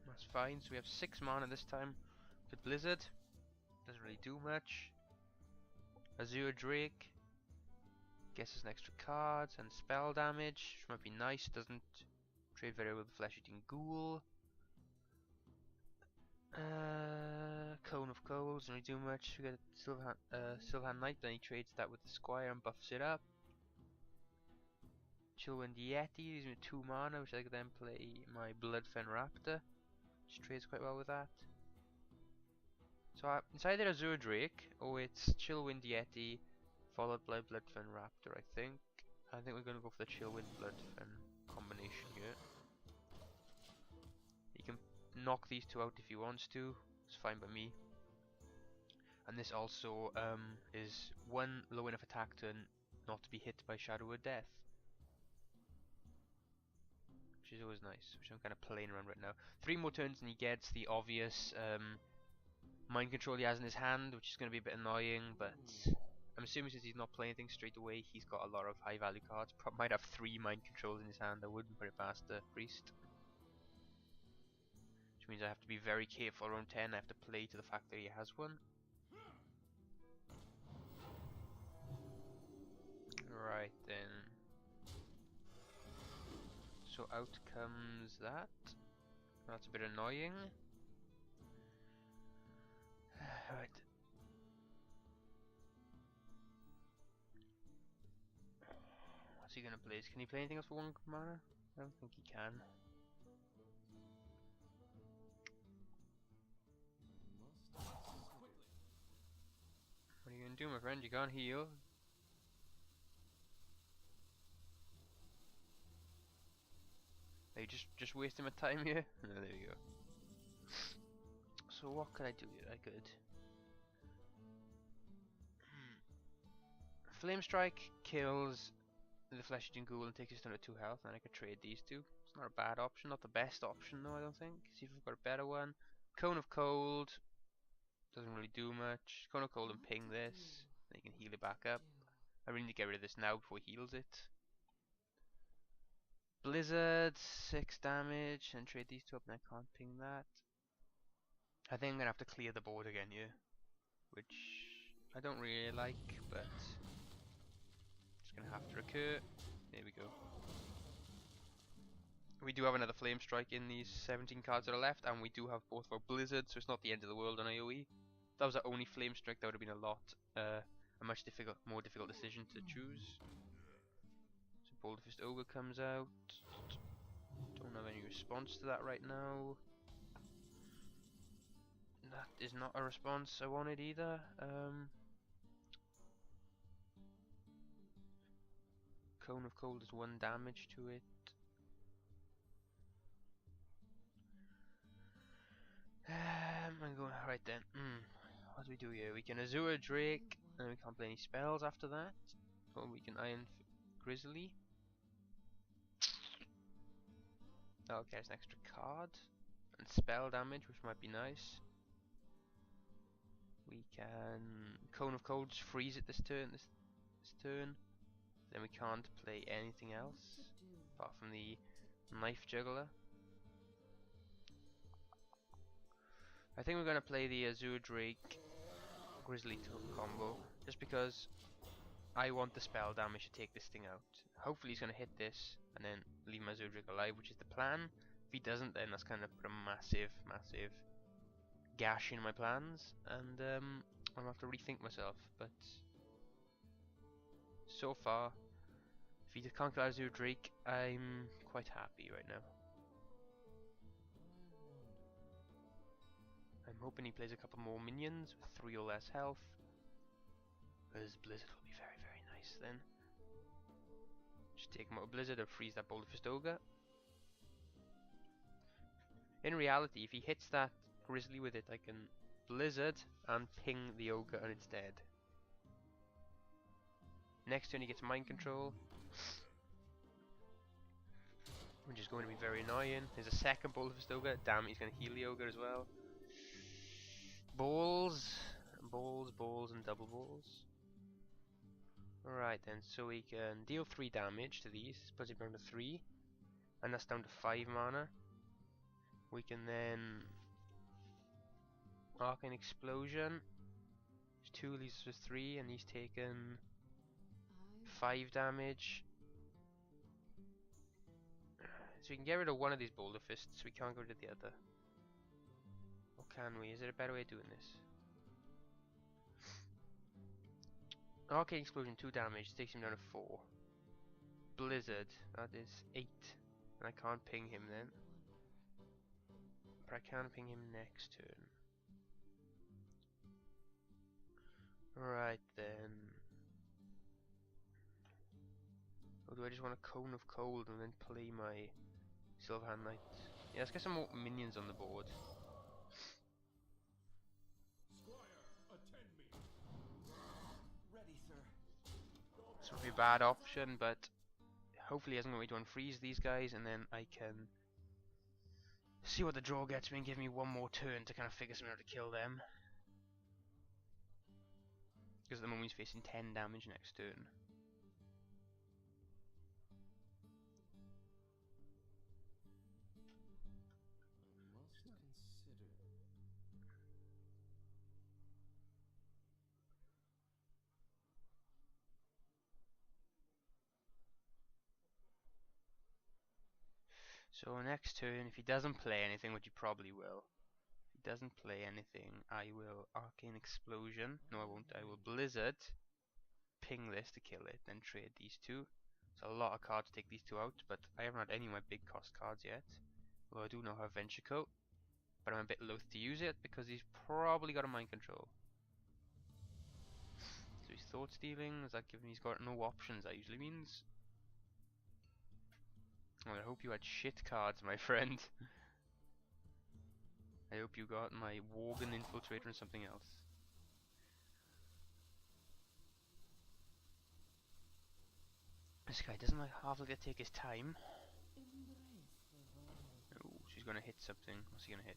That's fine. So we have 6 mana this time with Blizzard. Doesn't really do much. Azure Drake gets us an extra card and spell damage, which might be nice. Doesn't trade very well with the Flesh-Eating Ghoul. Cone of Cold doesn't really do much. We got Silverhand Knight, then he trades that with the Squire and buffs it up. Chillwind Yeti gives me 2 mana, which I can then play my Bloodfen Raptor, which trades quite well with that. So it's either Azure Drake or it's Chillwind Yeti followed by Bloodfen Raptor, I think. I think we're going to go for the Chillwind Bloodfen combination here. He can knock these 2 out if he wants to. It's fine by me. And this also is 1 low enough attack turn not to be hit by Shadow of Death, which is always nice, which I'm kind of playing around right now. 3 more turns and he gets the obvious mind control he has in his hand, which is going to be a bit annoying, but I'm assuming since he's not playing anything straight away, he's got a lot of high value cards. Might have 3 mind controls in his hand. I wouldn't put it past the Priest. Which means I have to be very careful around 10. I have to play to the fact that he has one. Right then. So out comes that. That's a bit annoying. Right. What's he gonna play? Can he play anything else for 1 mana? I don't think he can. What are you gonna do, my friend? You can't heal. Are you just wasting my time here? No, there we go. So what could I do here? I could Flame Strike kills the Flesh-Eating Ghoul and takes us down to 2 health, and I could trade these 2. It's not a bad option, not the best option though, I don't think. See if we've got a better one. Cone of Cold doesn't really do much. Cone of Cold and ping this, then you can heal it back up. I really need to get rid of this now before he heals it. Blizzard, 6 damage, and trade these 2 up, and I can't ping that. I think I'm gonna have to clear the board again here, which I don't really like, but it's gonna have to occur. There we go. We do have another Flame Strike in these 17 cards that are left, and we do have both of our Blizzards, so it's not the end of the world on AoE. If that was our only Flame Strike, that would have been a much more difficult decision to choose. So Boulderfist Ogre comes out. Don't have any response to that right now. That is not a response I wanted either. Cone of Cold is 1 damage to it. I'm going right then. What do we do here? We can Azure Drake, and we can't play any spells after that. Or we can Iron Grizzly. Okay, there's an extra card and spell damage, which might be nice. We can Cone of Cold, just freeze it this turn. This turn. Then we can't play anything else apart from the Knife Juggler. I think we're gonna play the Azure Drake Grizzly combo just because I want the spell damage to take this thing out. Hopefully he's gonna hit this and then leave my Azure Drake alive, which is the plan. If he doesn't, then that's gonna put a massive gash in my plans, and I'll have to rethink myself. But so far, if he can't kill Azure Drake, I'm quite happy right now. I'm hoping he plays a couple more minions with 3 or less health, because Blizzard will be very, very nice then. Just take him out of Blizzard or freeze that Boulderfist Ogre. In reality, if he hits that Grizzly with it, I can Blizzard and ping the Ogre and it's dead. Next turn he gets mind control, which is going to be very annoying. There's a second Bullfist Ogre. Damn, he's going to heal the Ogre as well. Balls, balls, and double balls. Alright then, so we can deal 3 damage to these, puts it down to 3, and that's down to 5 mana. We can then Arcane Explosion. 2 leaves us with 3, and he's taken 5 damage. So we can get rid of one of these Boulder Fists, we can't go to the other. Or can we? Is there a better way of doing this? Arcane Explosion, 2 damage, takes him down to 4. Blizzard, that is 8. And I can't ping him then. But I can ping him next turn. Right then. Or do I just want a Cone of Cold and then play my Silverhand Knight? Yeah, let's get some more minions on the board. This would be a bad option, but hopefully he hasn't got me to unfreeze these guys, and then I can see what the draw gets me and give me one more turn to kind of figure something out to kill them. Because at the moment he's facing 10 damage next turn. So next turn, if he doesn't play anything, which he probably will, if he doesn't play anything, I will Arcane Explosion. No, I won't. I will Blizzard, ping this to kill it, then trade these two. So a lot of cards to take these two out, but I haven't had any of my big cost cards yet. Although I do now have Venture Coat, but I'm a bit loath to use it because he's probably got a mind control. So he's Thought Stealing. Does that give him? He's got no options. That usually means. Well, I hope you had shit cards, my friend. I hope you got my Worgen Infiltrator and something else. This guy doesn't like half like to take his time. Oh, she's gonna hit something. What's he gonna hit?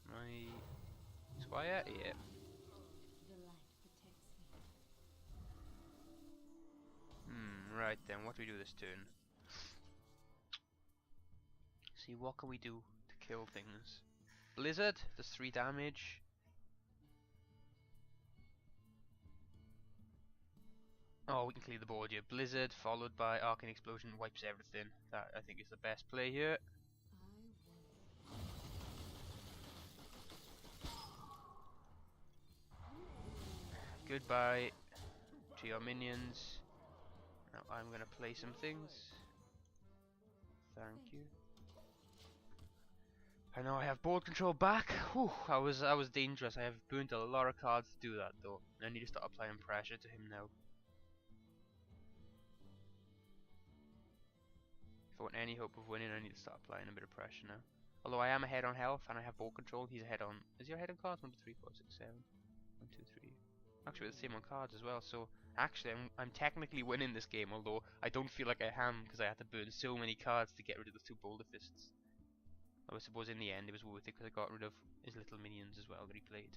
My Squire? Yeah. Right then, what do we do this turn? See, what can we do to kill things? Blizzard does 3 damage. Oh, we can clear the board here. Blizzard followed by Arcane Explosion wipes everything. That I think is the best play here. Goodbye to your minions. Now I'm gonna play some things. Thank you. I know I have board control back. Whew, I was dangerous. I have burnt a lot of cards to do that though. I need to start applying pressure to him now. If I want any hope of winning, I need to start applying a bit of pressure now. Although I am ahead on health and I have board control, he's ahead on. Is he ahead on cards? 1, 2, 3, 4, 6, 7. 1, 2, 3. Actually, we're the same on cards as well. So actually, I'm technically winning this game. Although I don't feel like I am because I had to burn so many cards to get rid of those 2 Boulder Fists. I suppose in the end it was worth it because I got rid of his little minions as well that he played.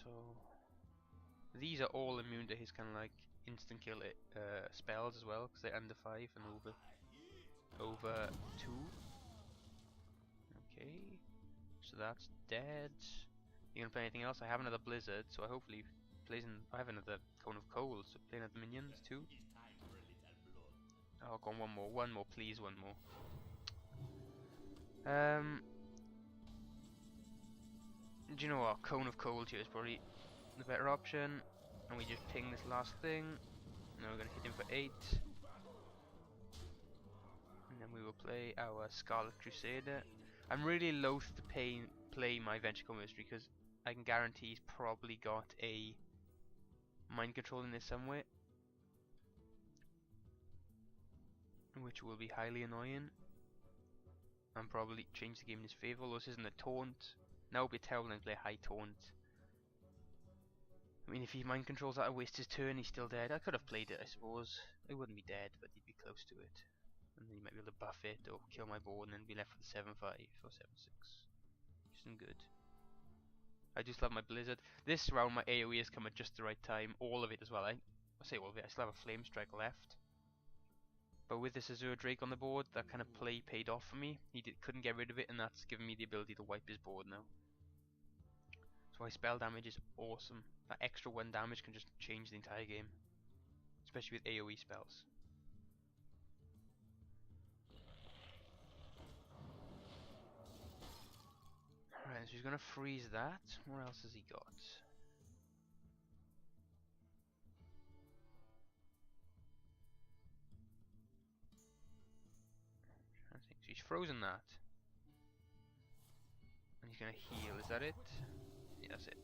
So these are all immune to his kind of like instant kill spells as well because they're under 5 and over 2. Okay, so that's dead. You gonna play anything else? I have another Blizzard, so I hopefully plays in. I have another Cone of Cold, so playing at the minions too. Oh, go on, one more, please, one more. Do you know what? Cone of Cold here is probably the better option, and we just ping this last thing. Now we're gonna hit him for 8, and then we will play our Scarlet Crusader. I'm really loath to play my Venture Coat Mystery because I can guarantee he's probably got a mind control in this somewhere, which will be highly annoying and probably change the game in his favour. Although this isn't a taunt. Now it would be terrible to play high taunt I mean, if he mind controls that, I waste his turn, he's still dead. I could have played it, I suppose. He wouldn't be dead, but he'd be close to it. And then he might be able to buff it, or kill my board, and then be left with 7-5 or 7-6. Isn't good. I just love my Blizzard. This round, my AoE has come at just the right time. All of it as well. I say all of it, I still have a Flame Strike left. But with this Azure Drake on the board, that kind of play paid off for me. He couldn't get rid of it, and that's given me the ability to wipe his board now. So my spell damage is awesome. That extra 1 damage can just change the entire game. Especially with AoE spells. Alright, so he's gonna freeze that. What else has he got? I think so he's frozen that. And he's gonna heal, is that it? Yeah, that's it.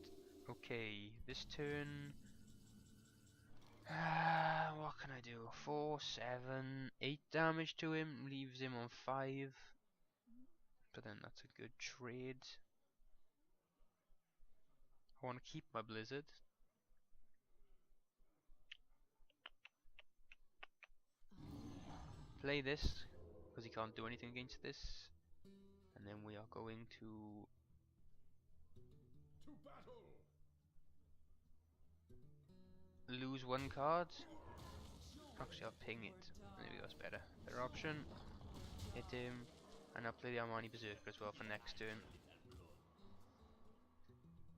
Okay, this turn. What can I do? 4, 7, 8 damage to him, leaves him on 5. But then that's a good trade. I want to keep my Blizzard. Play this, because he can't do anything against this. And then we are going to battle. lose 1 card. Actually, I'll ping it. There we go, that's better. Better option. Hit him. And I'll play the Armani Berserker as well for next turn.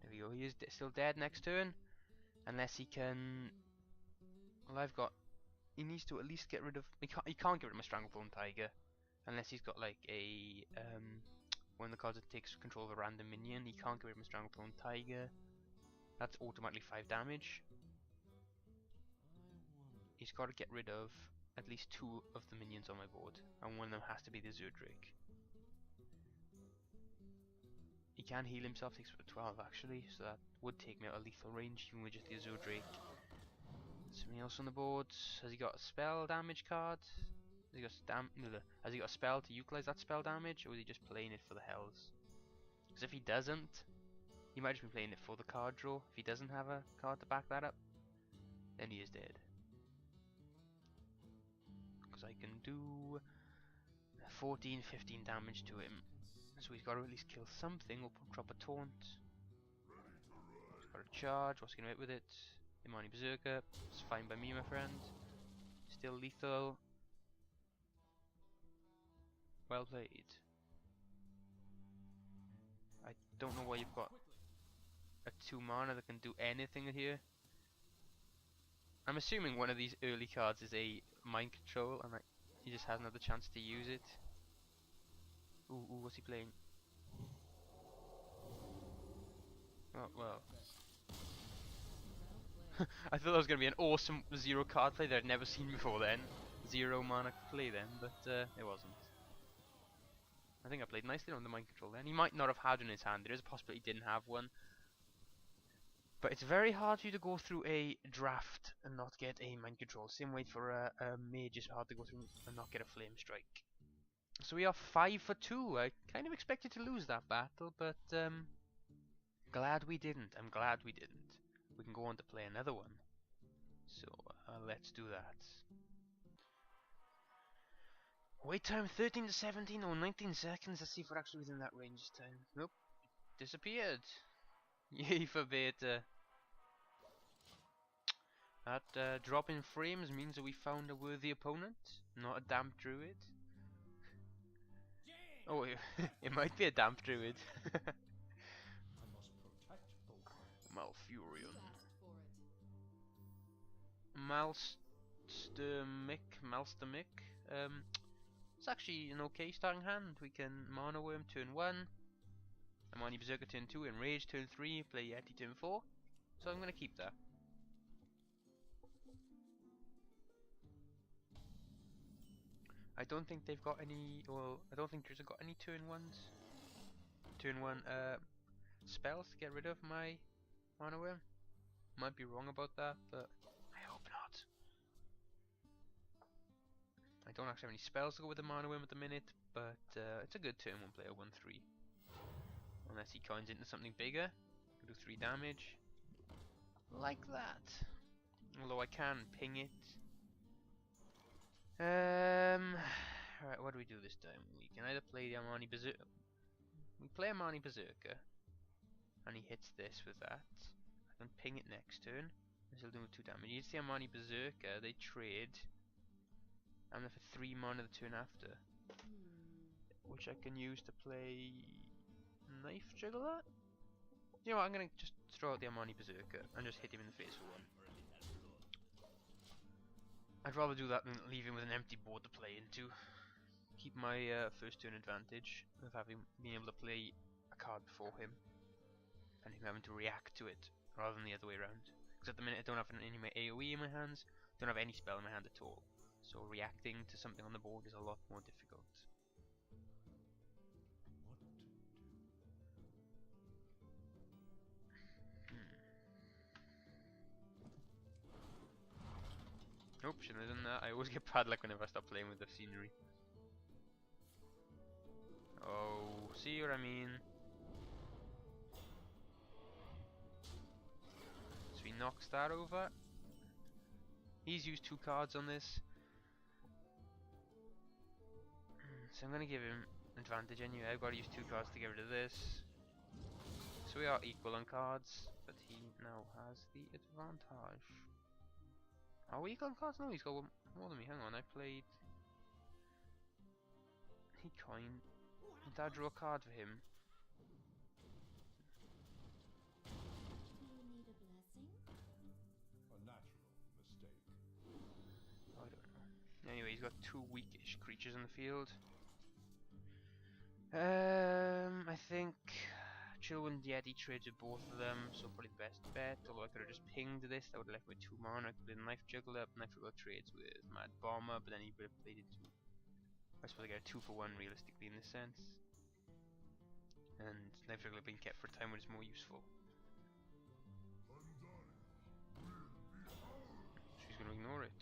There we go, he is still dead next turn. Unless he can... Well, I've got... He needs to at least get rid of... He can't get rid of my Stranglethorn Tiger. Unless he's got like a... one of the cards that takes control of a random minion. He can't get rid of my Stranglethorn Tiger. That's automatically 5 damage. He's got to get rid of at least 2 of the minions on my board. And one of them has to be the Azure Drake. He can heal himself, takes up to 12 actually, so that would take me out of lethal range even with just the Azure Drake. Something else on the board. Has he got a spell damage card? Has he got a spell to utilize that spell damage, or is he just playing it for the hells? Because if he doesn't, he might just be playing it for the card draw. If he doesn't have a card to back that up, then he is dead. Because I can do 14, 15 damage to him. So he's got to at least kill something or drop a taunt. He's got a charge. What's he going to hit with it? Imani Berserker. It's fine by me, my friend. Still lethal. Well played. I don't know why you've got a 2 mana that can do anything here. I'm assuming one of these early cards is a mind control and he just hasn't had the chance to use it. Ooh, what's he playing? Oh, well. I thought that was going to be an awesome 0 card play that I'd never seen before then. 0 mana play then, but it wasn't. I think I played nicely on the mind control then. He might not have had one in his hand. There is a possibility he didn't have one. But it's very hard for you to go through a draft and not get a mind control. Same way for a mage is hard to go through and not get a flame strike. So we are 5 for 2. I kind of expected to lose that battle, but glad we didn't. I'm glad we didn't. We can go on to play another one. So let's do that. Wait time 13 to 17 or 19 seconds. Let's see if we're actually within that range this time. Nope. Disappeared. Yay for beta. That drop in frames means that we found a worthy opponent, not a damp druid. Oh, it might be a damp druid. I must protect both. Malfurion. Asked for it. Malstermic. It's actually an okay starting hand. We can Mana Worm turn 1, Amani Berserker turn 2, Enrage turn 3, play Yeti turn 4. So I'm going to keep that. I don't think they've got any, well, I don't think Drizzle got any turn 1s. Turn 1 spells to get rid of my Mana Worm. Might be wrong about that, but I hope not. I don't actually have any spells to go with the Mana Worm at the minute, but it's a good turn 1 player, 1-3. Unless he coins into something bigger, do 3 damage. like that. Although I can ping it. Alright, what do we do this time? We can either play the Armani Berserker. We play Armani Berserker, and he hits this with that. I can ping it next turn. This will do 2 damage. It's the Armani Berserker, they trade. And then for 3 mana the turn after. Which I can use to play Knife Juggler? You know what, I'm gonna just throw out the Armani Berserker and just hit him in the face for 1. I'd rather do that than leave him with an empty board to play into. Keep my first turn advantage of having being able to play a card before him. And him having to react to it, rather than the other way around. Because at the minute I don't have any AoE in my hands, don't have any spell in my hand at all. So reacting to something on the board is a lot more difficult. Nope, shouldn't have done that. I always get bad luck whenever I start playing with the scenery. Oh, see what I mean? So he knocks that over. He's used 2 cards on this. So I'm going to give him advantage anyway. I've got to use 2 cards to get rid of this. So we are equal on cards, but he now has the advantage. Are we equal on cards? No, he's got more than me. Hang on, I played... He coined... Did I draw a card for him? Do you need a blessing? A natural mistake. I don't know. Anyway, he's got 2 weakish creatures in the field. I think Chillwind Yeti trades with both of them, so probably the best bet. Although I could have just pinged this, that would have left me 2 mana. I could have Knife Juggler, Knife Juggler trades with Mad Bomber, but then he would have played it 2. I suppose I get a 2 for 1 realistically in this sense. And Knife Juggler being kept for a time when it's more useful. She's going to ignore it.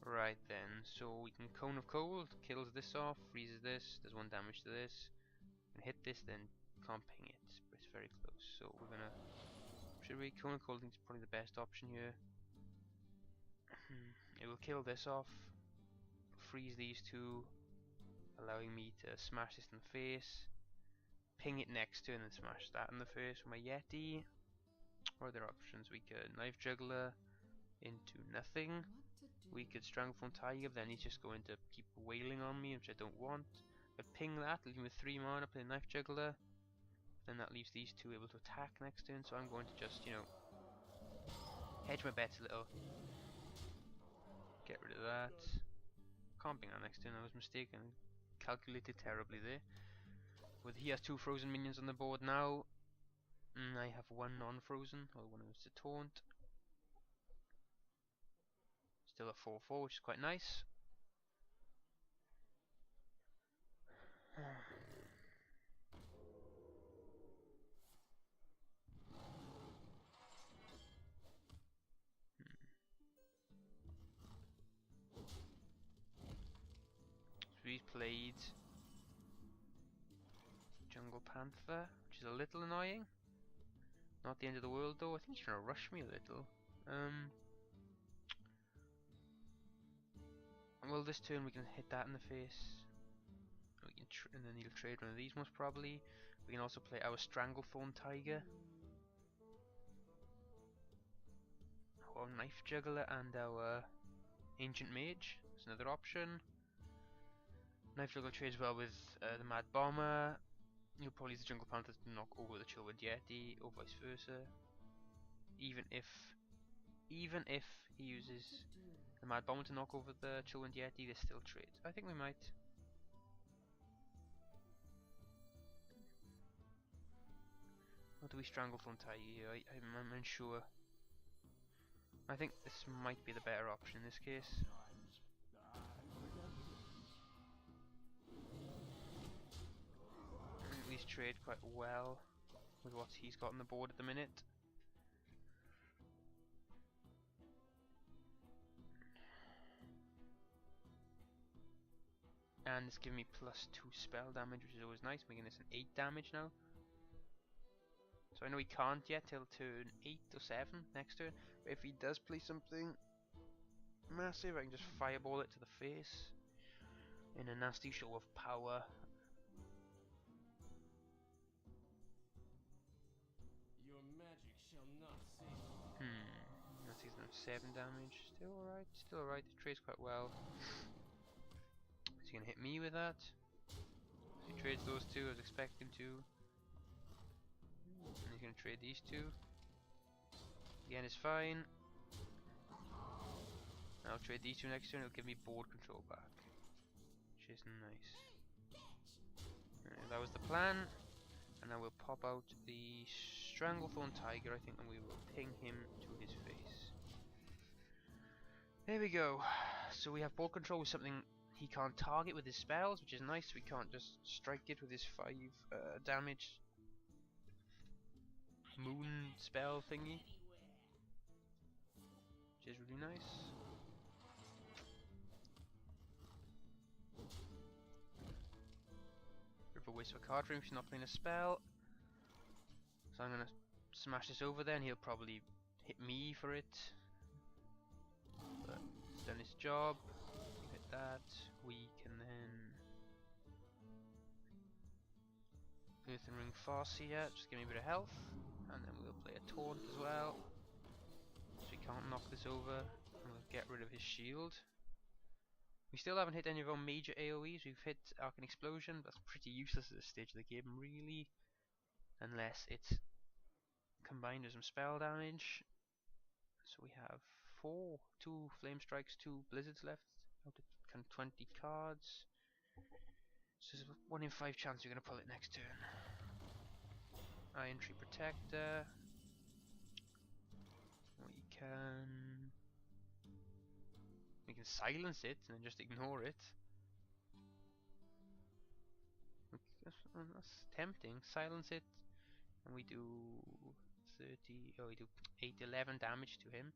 Right then, so we can Cone of Cold, kills this off, freezes this, does 1 damage to this. Can hit this, then can't ping it, but it's very close. So we're gonna... Should we? Cone of Cold is probably the best option here. It will kill this off, freeze these 2, allowing me to smash this in the face. Ping it next turn and smash that in the face with my Yeti. Or other options, we could Knife Juggler into nothing. We could Stranglethorn Tiger, but then he's just going to keep wailing on me, which I don't want. But ping that, leave him with 3 mana, play Knife Juggler. Then that leaves these 2 able to attack next turn, so I'm going to just, you know, hedge my bets a little. Get rid of that. Can't ping that next turn, I was mistaken. Calculated terribly there. With he has 2 frozen minions on the board now. I have 1 non-frozen, or one of them's to taunt. Still a 4/4, which is quite nice. So he's played Jungle Panther, which is a little annoying. Not the end of the world though. I think he's trying to rush me a little. Well, this turn we can hit that in the face. We can and then he'll trade one of these most probably. We can also play our Stranglethorn Tiger, our Knife Juggler, and our Ancient Mage. That's another option. Knife Juggler trades well with the Mad Bomber. You'll probably use the Jungle Panther to knock over the Chillwind Yeti, or vice versa. Even if he uses the Mad Bomber to knock over the Chillwind Yeti, there's still trades. I think we might. Or do we Stranglethorn Tiger here? I'm unsure. I think this might be the better option in this case. I think these trade quite well with what he's got on the board at the minute. And it's giving me +2 spell damage, which is always nice, making this an 8 damage now. So I know he can't yet till turn 8 or 7 next turn, but if he does play something massive, I can just fireball it to the face in a nasty show of power. Your magic shall not save you. That takes down 7 damage. Still alright, still alright. It trades quite well. Is he gonna hit me with that? He trades those two, I was expecting to. And he's gonna trade these two. Again, it's fine. I'll trade these two next turn, it'll give me board control back. Which is nice. Right, that was the plan. And now we'll pop out the Stranglethorn Tiger, I think, and we will ping him to his face. There we go. So we have board control with something he can't target with his spells, which is nice. We can't just strike it with his 5 damage moon spell thingy, which is really nice. Rip a waste of a card for him if he's not playing a spell. So I'm gonna smash this over there, and he'll probably hit me for it. But it's done its job. Hit that. We can then Earthen Ring Farseer, just give me a bit of health. And then we'll play a taunt as well, so we can't knock this over, and we'll get rid of his shield. We still haven't hit any of our major AoEs. We've hit Arcane Explosion, but that's pretty useless at this stage of the game, really, unless it's combined with some spell damage. So we have 2 Flame Strikes, 2 Blizzards left, out of kind of 20 cards. So there's a 1 in 5 chance you're going to pull it next turn. Iron Tree Protector. We can silence it and then just ignore it. That's tempting. Silence it, and we do 30. Oh, we do 11 damage to him.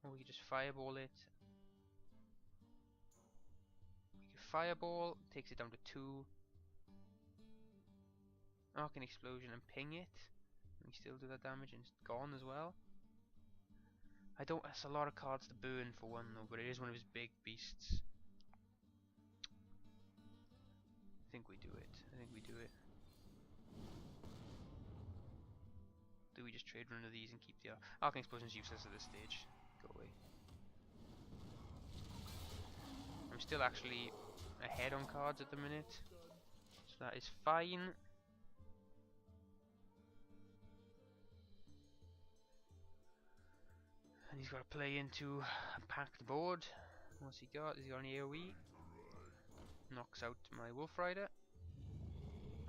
Or we can just fireball it. Fireball takes it down to 2. Arcane Explosion and ping it. We still do that damage and it's gone as well. That's a lot of cards to burn for one though, but it is one of his big beasts. I think we do it. Do we just trade one of these and keep the Arcane Explosion is useless at this stage. Go away. I'm still actually ahead on cards at the minute, so that is fine. And he's got to play into a packed board. What's he got? Has he got any AoE? Knocks out my Wolf Rider.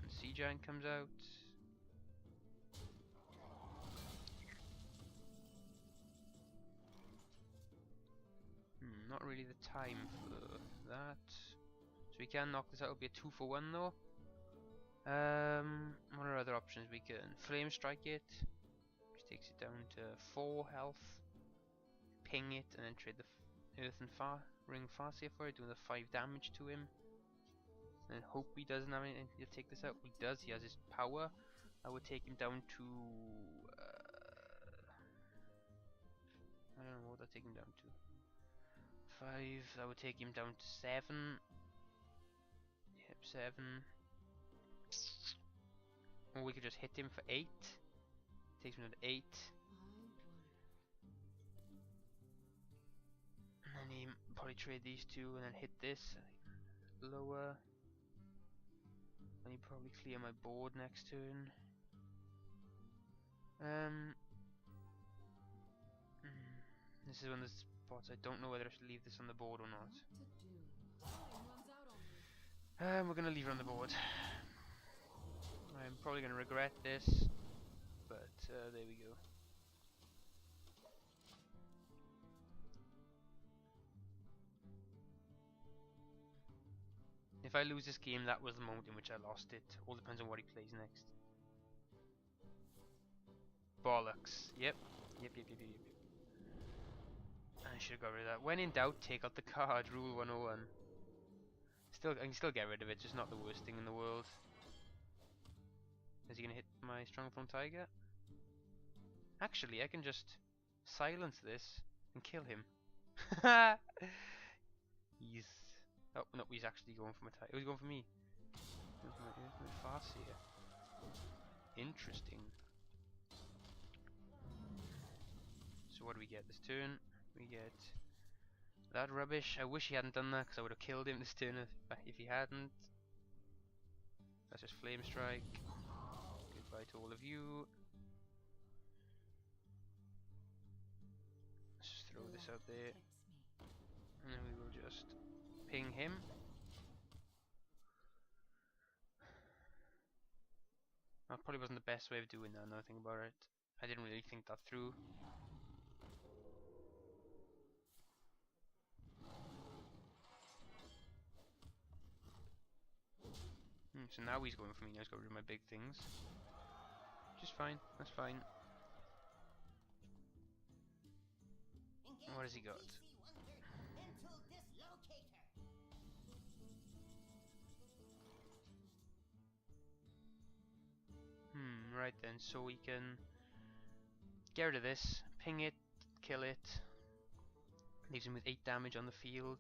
And Sea Giant comes out. Not really the time for that. So we can knock this out. It'll be a 2 for 1 though. What are other options? We can Flame Strike it, which takes it down to 4 health. Ping it and then trade the Earthen Ring Farseer for it, doing the 5 damage to him. And hope he doesn't have anything to take this out. He does. He has his power. I would take him down to I don't know what I take him down to. 5. I would take him down to 7. Yep, 7. Or we could just hit him for 8. Takes me down to 8. And then he probably trade these two and then hit this. Lower. And he probably clear my board next turn. This is one of the spots I don't know whether I should leave this on the board or not. We're gonna leave it on the board. I'm probably gonna regret this, but there we go. If I lose this game, that was the moment in which I lost it. All depends on what he plays next. Bollocks. Yep. I should have got rid of that. When in doubt, take out the card. Rule 101. Still, I can still get rid of it. Just not the worst thing in the world. Is he gonna hit my Strongform Tiger? Actually, I can just silence this and kill him. He's... Oh, no, he's actually going for my tiger. Oh, he's going for me. He's going for my Farseer. Interesting. So what do we get this turn? We get that rubbish. I wish he hadn't done that because I would have killed him this turn if he hadn't. That's just Flame Strike. Goodbye to all of you. Let's just throw this out there. And then we will just ping him. That probably wasn't the best way of doing that, now I think about it. I didn't really think that through. So now he's going for me, now he's got rid of my big things. Which is fine, that's fine. What has he got? Right then, so we can get rid of this, ping it, kill it. Leaves him with 8 damage on the field.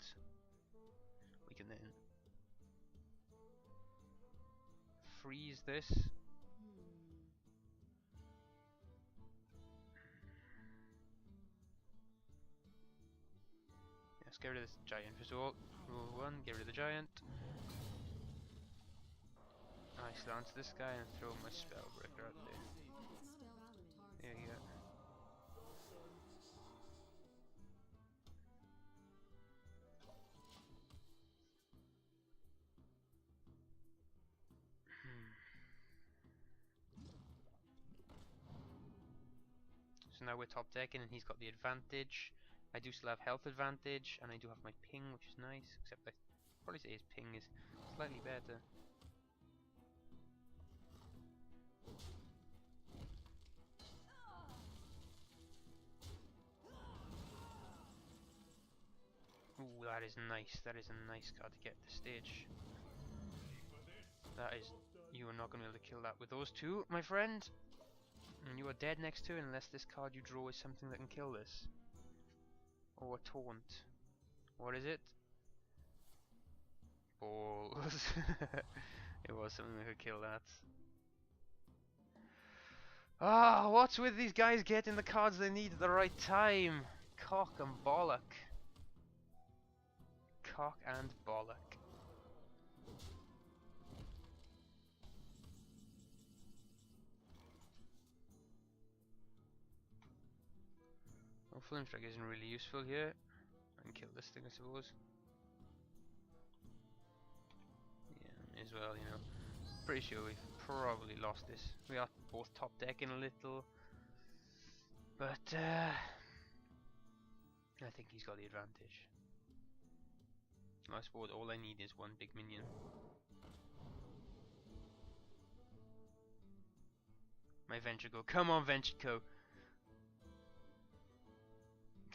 We can then freeze this. Let's get rid of this giant first of all. Rule 1, get rid of the giant. I silence this guy and throw my Spellbreaker out there. There you go. So now we're top decking and he's got the advantage. I do still have health advantage and I do have my ping, which is nice, except I probably say his ping is slightly better. Ooh, that is nice. That is a nice card to get at this stage. That is... You are not going to be able to kill that with those two, my friend. And you are dead next turn unless this card you draw is something that can kill this. Or a taunt. What is it? Balls. It was something that could kill that. Ah, what's with these guys getting the cards they need at the right time? Cock and bollock. Cock and bollock. Well, Flame Strike isn't really useful here. I can kill this thing, I suppose. Yeah, as well, you know. Pretty sure we've probably lost this. We are both top decking a little. But, I think he's got the advantage. I suppose all I need is one big minion. My Ventrico. Come on, Ventrico!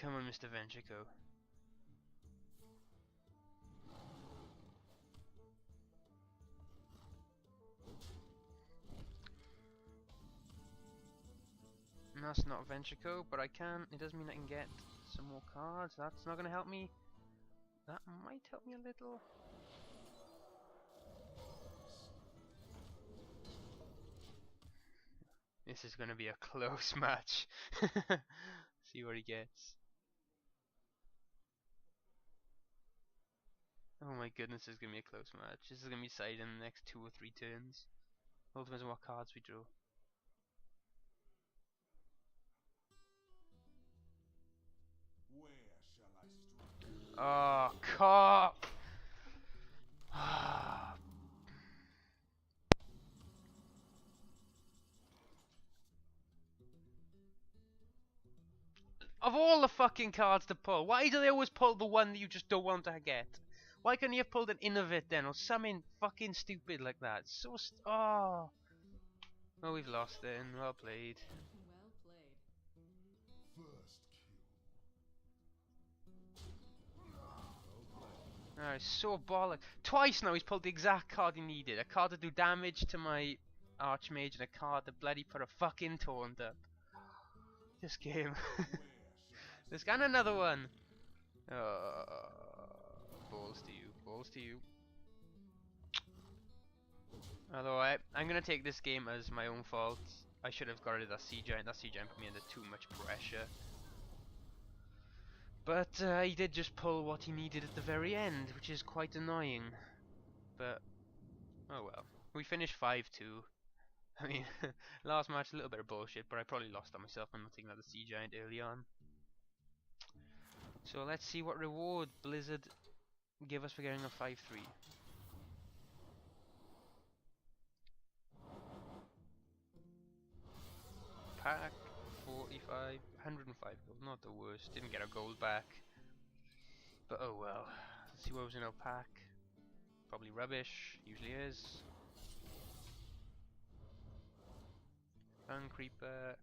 Come on, Mr. Ventrico. And that's not Ventrico, but I can. It does mean I can get some more cards. That's not going to help me. That might help me a little. This is going to be a close match. See what he gets. Oh my goodness, this is going to be a close match. This is going to be decided in the next 2 or 3 turns. All depends on what cards we draw. Oh, cop! Of all the fucking cards to pull, why do they always pull the one that you just don't want to get? Why couldn't you have pulled an Innovate then, or something fucking stupid like that? So oh. Well, we've lost then. Well played. Well played. First kill. It's so bollock. Twice now he's pulled the exact card he needed. A card to do damage to my Archmage and a card to bloody put a fucking taunt up. This game. There's got another one. Balls to you. Balls to you. Although I'm going to take this game as my own fault. I should have got rid of that Sea Giant. That Sea Giant put me under too much pressure. But he did just pull what he needed at the very end, which is quite annoying. But, oh well. We finished 5-2. I mean, last match a little bit of bullshit, but I probably lost on myself. I'm not taking out the Sea Giant early on. So let's see what reward Blizzard give us for getting a 5-3. Pack 45, 105 gold, not the worst. Didn't get our gold back, but oh well. Let's see what was in our pack. Probably rubbish, usually is. Fan Creeper,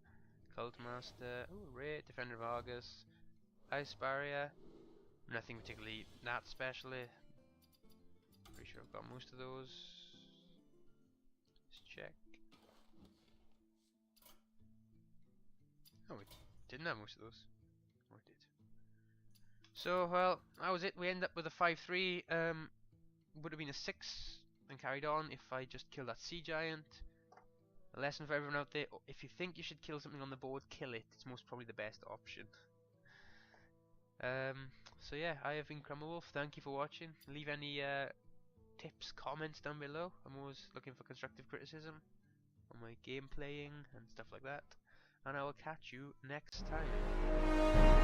Cult Master, ooh, rare, Defender of Argus, Ice Barrier. Nothing particularly that specially. Pretty sure I've got most of those. Let's check. Oh, we didn't have most of those. Oh, we did. So, well, that was it. We ended up with a 5-3. Would have been a 6 and carried on if I just killed that Sea Giant. A lesson for everyone out there: if you think you should kill something on the board, kill it. It's most probably the best option. So yeah, I have been Crumblewolf. Thank you for watching. Leave any tips, comments down below. I'm always looking for constructive criticism on my game playing and stuff like that. And I will catch you next time.